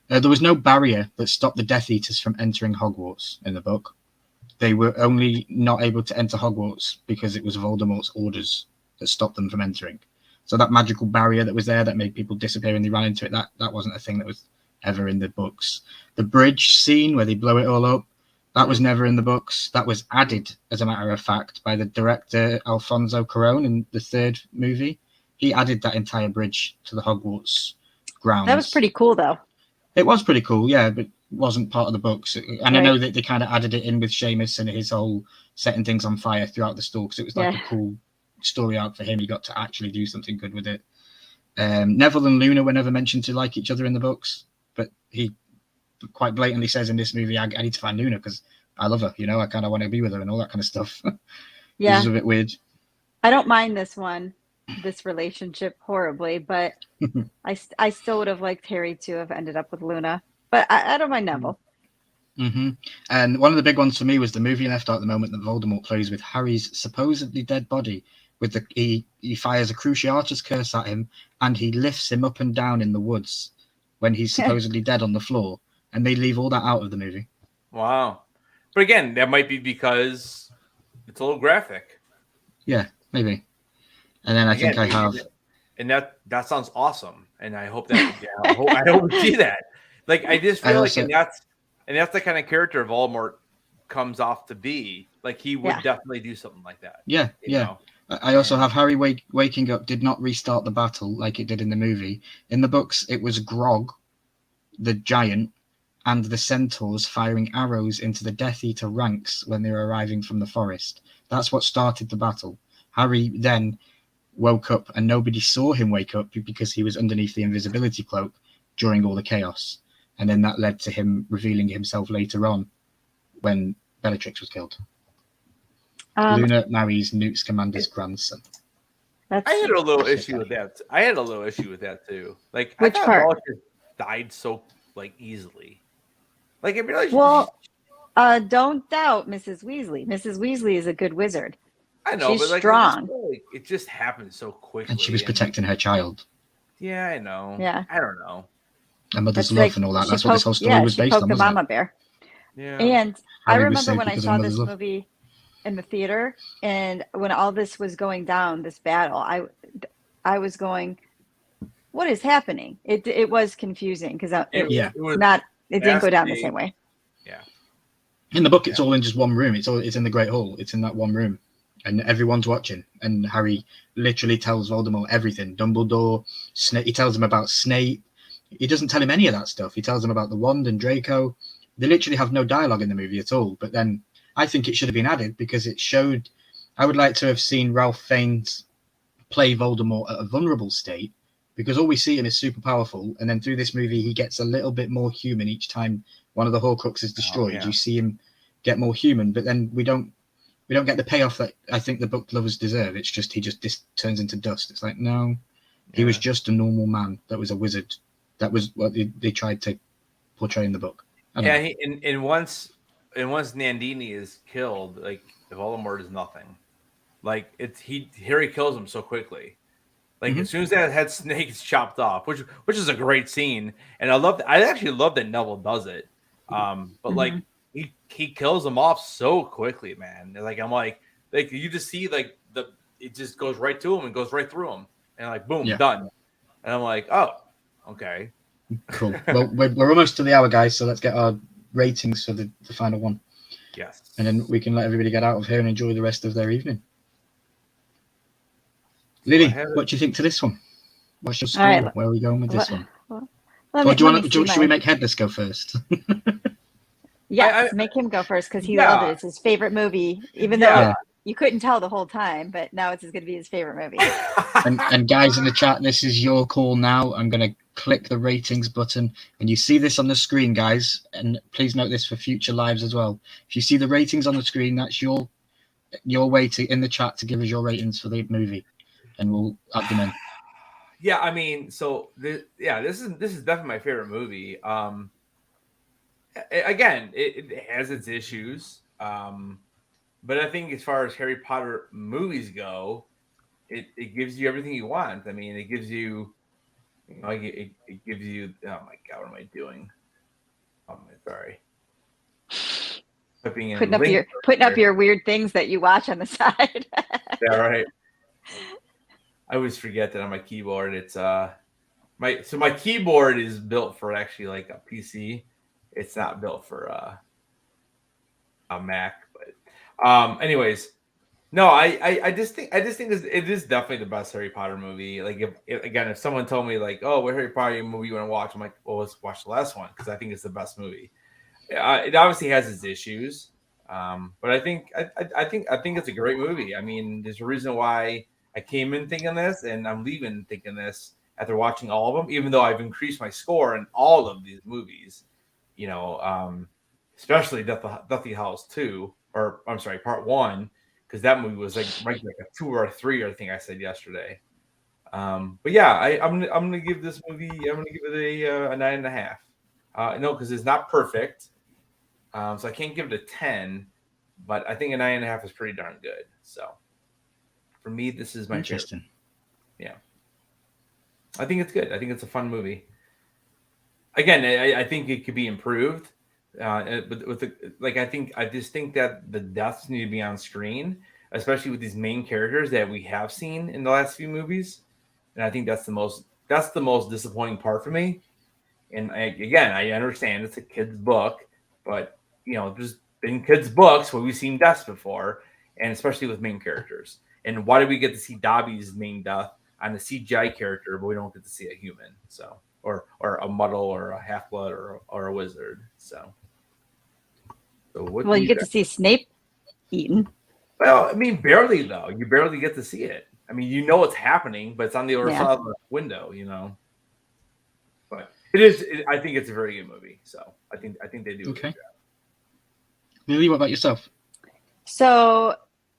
There was no barrier that stopped the Death Eaters from entering Hogwarts in the book. They were only not able to enter Hogwarts because it was Voldemort's orders that stopped them from entering. So that magical barrier that was there that made people disappear and they ran into it, that wasn't a thing that was ever in the books. The bridge scene where they blow it all up, that was never in the books. That was added, as a matter of fact, by the director Alfonso Cuarón in the 3rd movie. He added that entire bridge to the Hogwarts grounds. That was pretty cool, though. It was pretty cool, yeah, but wasn't part of the books. And right. I know that they kind of added it in with Seamus and his whole setting things on fire throughout the store, because it was a cool story arc for him. He got to actually do something good with it. Neville and Luna were never mentioned to like each other in the books, but he quite blatantly says in this movie, I need to find Luna because I love her, I kind of want to be with her and all that kind of stuff. Yeah. This is a bit weird. I don't mind this relationship horribly, but I still would have liked Harry to have ended up with Luna, but I don't mind Neville. Mm-hmm. And one of the big ones for me was the movie left out at the moment that Voldemort plays with Harry's supposedly dead body. He fires a Cruciatus curse at him and he lifts him up and down in the woods when he's supposedly dead on the floor. And they leave all that out of the movie. Wow. But again, that might be because it's a little graphic. Yeah, maybe. And then I think I have... And that sounds awesome. And I hope that... I hope we see that. I just feel and that's the kind of character Voldemort comes off to be. He would definitely do something like that. Yeah, yeah. I also have Harry waking up did not restart the battle like it did in the movie. In the books, it was Grog, the giant, and the centaurs firing arrows into the Death Eater ranks when they were arriving from the forest. That's what started the battle. Harry then woke up and nobody saw him wake up because he was underneath the invisibility cloak during all the chaos. And then that led to him revealing himself later on when Bellatrix was killed. Luna marries Newt Scamander's grandson. I had a little issue with that. I had a little issue with that too. Which part? Bellatrix died so easily. Don't doubt Mrs. Weasley. Mrs. Weasley is a good wizard. I know, she's but strong. It just happened so quickly. And she was protecting her child. Yeah, I know. Yeah. I don't know. And mother's That's love like and all that. she That's what this poked, whole story was she based poked on, the wasn't it? mama bear. Yeah. And I Harry was remember saved when I because of saw mother's this love. movie in the theater, and when all this was going down, this battle, I was going, what is happening? It was confusing because it Yeah. was it didn't go down the nasty. same way. Yeah. In the book, it's all in just one room. It's in the Great Hall. It's in that one room, and everyone's watching. And Harry literally tells Voldemort everything. Dumbledore, Snape. He tells him about Snape. He doesn't tell him any of that stuff. He tells him about the wand and Draco. They literally have no dialogue in the movie at all. But then I think it should have been added because it showed. I would like to have seen Ralph Fiennes play Voldemort at a vulnerable state, because all we see him is super powerful, and then through this movie he gets a little bit more human each time one of the Horcruxes is destroyed. yeah. You see him get more human, but then we don't get the payoff that I think the book lovers deserve. It's just he just turns into dust. It's like, no, he was just a normal man that was a wizard. That was what they tried to portray in the book. Yeah, and once Nandini is killed, like Voldemort is nothing. Like Harry kills him so quickly. Like as soon as that head snake is chopped off, which is a great scene, and I actually love that Neville does it. But like he kills him off so quickly, man. Like I'm like you just see like it just goes right to him and goes right through him, and like boom, done. And I'm like, oh, okay, cool. Well, we're almost to the hour, guys, so let's get our ratings for the final one. Yes, and then we can let everybody get out of here and enjoy the rest of their evening. Lily, what do you think to this one? What's your score? Right. Where are we going with this one? Should we make Headless go first? Yes, make him go first because he loved it. It's his favorite movie, even though you couldn't tell the whole time, but now it's going to be his favorite movie. and guys in the chat, this is your call now. I'm going to click the ratings button, and you see this on the screen, guys, and please note this for future lives as well. If you see the ratings on the screen, that's your way to in the chat to give us your ratings for the movie, and we'll add them in. Yeah, I mean, so this is definitely my favorite movie. Again, it has its issues, but I think as far as Harry Potter movies go, it gives you everything you want. I mean, it gives you, it gives you. Oh my God, what am I doing? Oh my, sorry. Putting up your weird things that you watch on the side. Yeah, right. I always forget that on my keyboard, it's my keyboard is built for actually like a PC. It's not built for a Mac, but anyways, no, I just think it is definitely the best Harry Potter movie. Like if someone told me like, oh, what Harry Potter movie you want to watch, I'm like, well, let's watch the last one because I think it's the best movie. It obviously has its issues, but I think it's a great movie. I mean, there's a reason why I came in thinking this, and I'm leaving thinking this after watching all of them. Even though I've increased my score in all of these movies, especially Deathly Hallows 2, or I'm sorry, Part 1, because that movie was like a 2 or a 3, I think I said yesterday. But yeah, I'm gonna give this movie. I'm gonna give it a 9.5. No, because it's not perfect. So I can't give it a 10, but I think a 9.5 is pretty darn good. So for me, this is my interesting. Favorite. Yeah, I think it's good. I think it's a fun movie. Again, I think it could be improved, but with I just think that the deaths need to be on screen, especially with these main characters that we have seen in the last few movies, and I think that's the most disappointing part for me. And I understand it's a kid's book, but there's been kids' books where we've seen deaths before, and especially with main characters. And why do we get to see Dobby's main death on a CGI character, but we don't get to see a human? So, or a muddle, or a half-blood, or a wizard. So well, you get to see Snape eaten. Well, I mean, barely though. You barely get to see it. I mean, it's happening, but it's on the other side of the window, But it is. I think it's a very good movie. So I think they do. Okay. Lily, what about yourself? So,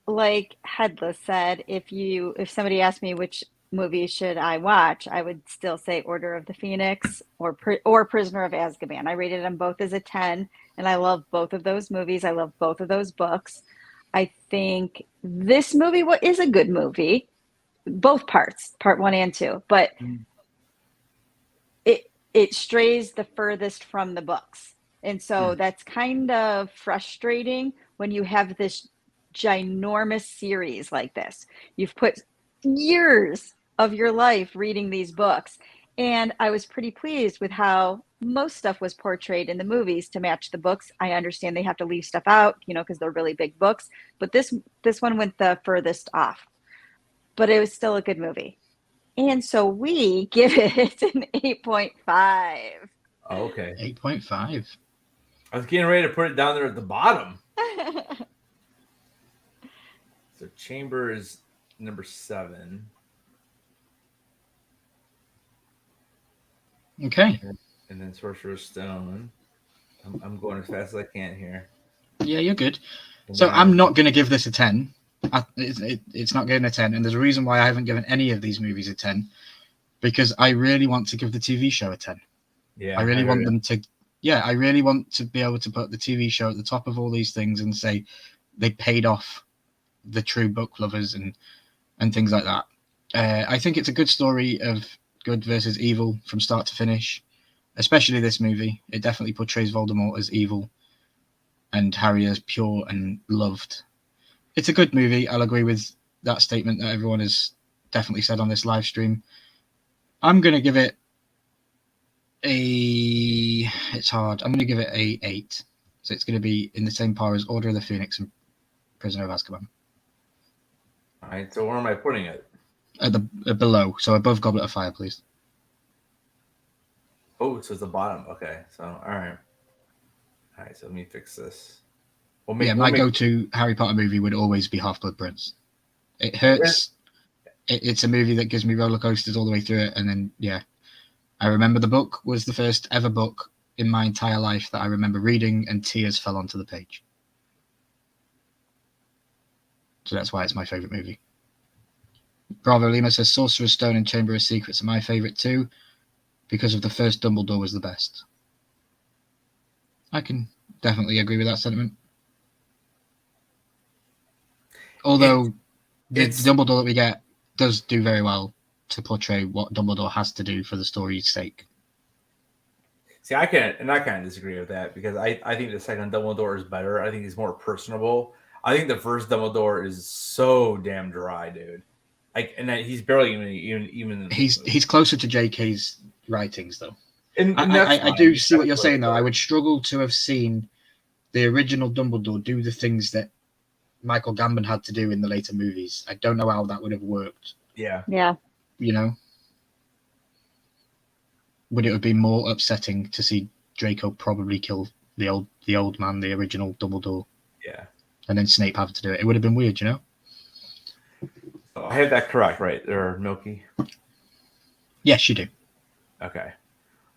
like Headless said, if somebody asked me which movie should I watch, I would still say Order of the Phoenix or Prisoner of Azkaban. I rated them both as a 10, and I love both of those movies. I love both of those books. I think this movie is a good movie, both parts, part 1 and 2. But it strays the furthest from the books. And so that's kind of frustrating when you have this ginormous series like this. You've put years of your life reading these books. And I was pretty pleased with how most stuff was portrayed in the movies to match the books. I understand they have to leave stuff out, because they're really big books, but this one went the furthest off. But it was still a good movie. And so we give it an 8.5. Oh, okay. 8.5. I was getting ready to put it down there at the bottom. So Chamber is number 7. Okay. And then Sorcerer's Stone. I'm going as fast as I can here. Yeah, you're good. And So then- I'm not going to give this a 10. It's not getting a 10. And there's a reason why I haven't given any of these movies a 10. Because I really want to give the TV show a 10. Yeah, I really want them to... Yeah, I really want to be able to put the TV show at the top of all these things and say they paid off the true book lovers and things like that. I think it's a good story of good versus evil from start to finish, especially this movie. It definitely portrays Voldemort as evil and Harry as pure and loved. It's a good movie. I'll agree with that statement that everyone has definitely said on this live stream. I'm going to give it it's hard. I'm going to give it a 8. So it's going to be in the same par as Order of the Phoenix and Prisoner of Azkaban. All right, so where am I putting it? At the below, so above Goblet of Fire, please. Oh, so it's the bottom. Okay, so all right. So let me fix this. My go-to Harry Potter movie would always be Half-Blood Prince. It hurts. It's a movie that gives me roller coasters all the way through it, and then I remember the book was the first ever book in my entire life that I remember reading, and tears fell onto the page. So that's why it's my favourite movie. Bravo Lima says Sorcerer's Stone and Chamber of Secrets are my favourite too, because of the first Dumbledore was the best. I can definitely agree with that sentiment. Although the Dumbledore that we get does do very well to portray what Dumbledore has to do for the story's sake. See, I kind of disagree with that because I think the second Dumbledore is better. I think he's more personable. I think the first Dumbledore is so damn dry, dude. And that he's barely even. He's closer to J.K.'s writings, though. And I do see what you're saying, though. I would struggle to have seen the original Dumbledore do the things that Michael Gambon had to do in the later movies. I don't know how that would have worked. Yeah. Would it have been more upsetting to see Draco probably kill the old man, the original Dumbledore? Yeah. And then Snape have to do it. It would have been weird, So I have that correct, right? There, Milky. Yes, you do. Okay.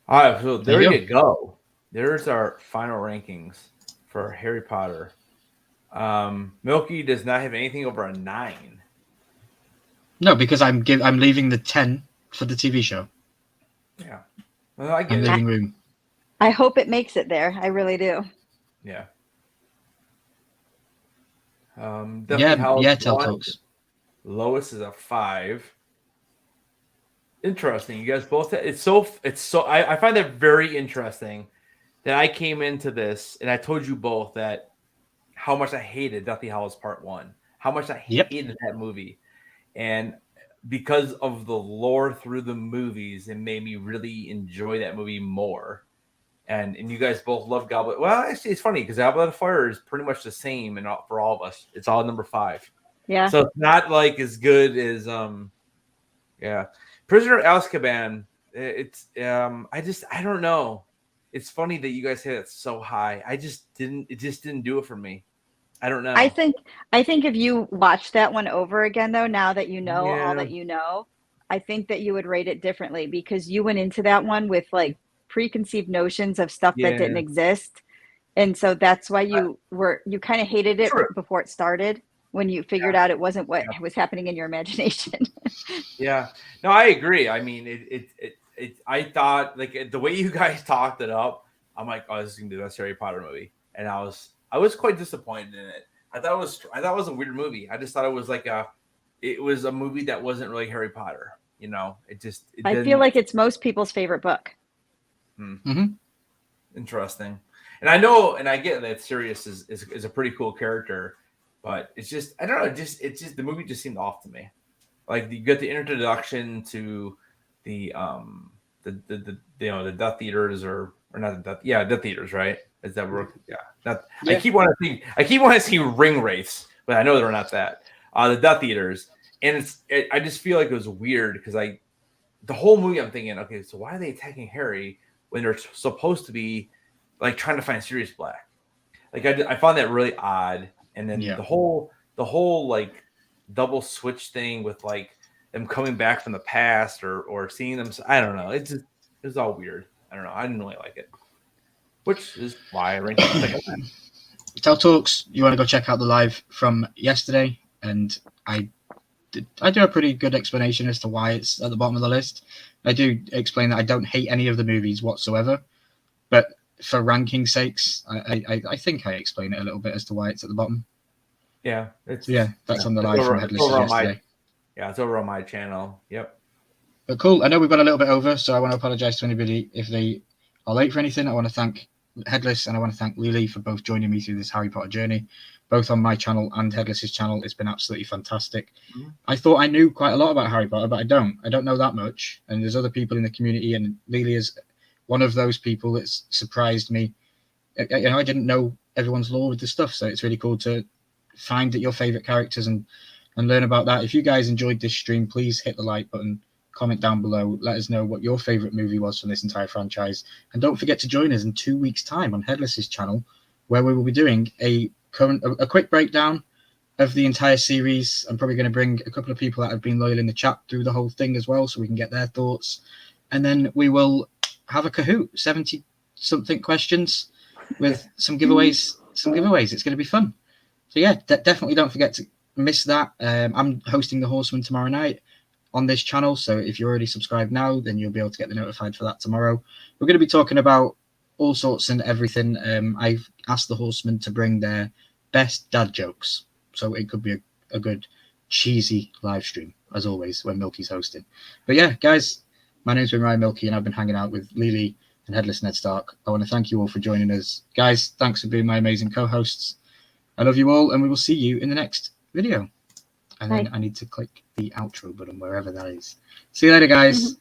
All right. So there you go. There's our final rankings for Harry Potter. Milky does not have anything over a 9. No, because I'm leaving the 10 for the TV show. Yeah. Well, I get I'm leaving room. I hope it makes it there. I really do. Yeah. Tonks. Lois is a 5. Interesting. You guys both. It's so. I find that very interesting. That I came into this and I told you both that how much I hated Deathly Hallows Part 1. How much I hated that movie, and because of the lore through the movies, it made me really enjoy that movie more. And you guys both love Goblet. Well, actually, it's funny because Goblet of Fire is pretty much the same, and for all of us, it's all number 5. Yeah. So it's not like as good as Prisoner of Azkaban. It's I don't know. It's funny that you guys had it so high. It just didn't do it for me. I don't know. I think if you watch that one over again, though, now that you know all that you know, I think that you would rate it differently because you went into that one with like preconceived notions of stuff that didn't exist. And so that's why you kind of hated it before it started when you figured out it wasn't what was happening in your imagination. Yeah. No, I agree. I mean, I thought like the way you guys talked it up, I'm like, oh, this is gonna be the best Harry Potter movie. And I was quite disappointed in it. I thought it was a weird movie. I just thought it was it was a movie that wasn't really Harry Potter. I feel like it's most people's favorite book. Interesting. And I know, and I get that Sirius is a pretty cool character, but it's just, I don't know, it's just the movie just seemed off to me. Like you get the introduction to the Death Eaters or not the Death Eaters, right? Is that work? Yeah. I keep wanting to see ring wraiths, but I know they're not that. The Death Eaters, and I just feel like it was weird because the whole movie I'm thinking, okay, so why are they attacking Harry when they're supposed to be like trying to find Sirius Black? Like I found that really odd, and then the whole like double switch thing with like them coming back from the past or seeing them. I don't know. It was all weird. I don't know. I didn't really like it, which is why I ranked it second. Tell Talks, you want to go check out the live from yesterday, and I do a pretty good explanation as to why it's at the bottom of the list. I do explain that I don't hate any of the movies whatsoever, but for ranking sakes, I think I explain it a little bit as to why it's at the bottom. Yeah, that's on the live from Headless yesterday. It's over on my channel. Yep. But cool. I know we've gone a little bit over, so I want to apologize to anybody if they are late for anything. I want to thank Headless and I want to thank Lily for both joining me through this Harry Potter journey, both on my channel and Headless's channel. It's been absolutely fantastic. I thought I knew quite a lot about Harry Potter, but I don't know that much. And there's other people in the community, and Lily is one of those people that's surprised me. I didn't know everyone's lore with this stuff, so it's really cool to find your favorite characters and learn about that. If you guys enjoyed this stream, please hit the like button, comment down below, let us know what your favorite movie was from this entire franchise, and don't forget to join us in 2 weeks' time on Headless's channel, where we will be doing a quick breakdown of the entire series. I'm probably going to bring a couple of people that have been loyal in the chat through the whole thing as well, so we can get their thoughts, and then we will have a Kahoot, 70 something questions with some giveaways. It's going to be fun. So yeah, definitely don't forget to miss that. I'm hosting the Horseman tomorrow night on this channel, so if you're already subscribed now, then you'll be able to get notified for that tomorrow. We're going to be talking about all sorts and everything. I've asked the Horsemen to bring their best dad jokes, so it could be a good cheesy live stream as always when Milky's hosting. But yeah, guys, my name's been Ryan Milky, and I've been hanging out with Lily and Headless Ned Stark. I want to thank you all for joining us, guys. Thanks for being my amazing co-hosts. I love you all, and we will see you in the next video. And then I need to click the outro button wherever that is. See you later, guys.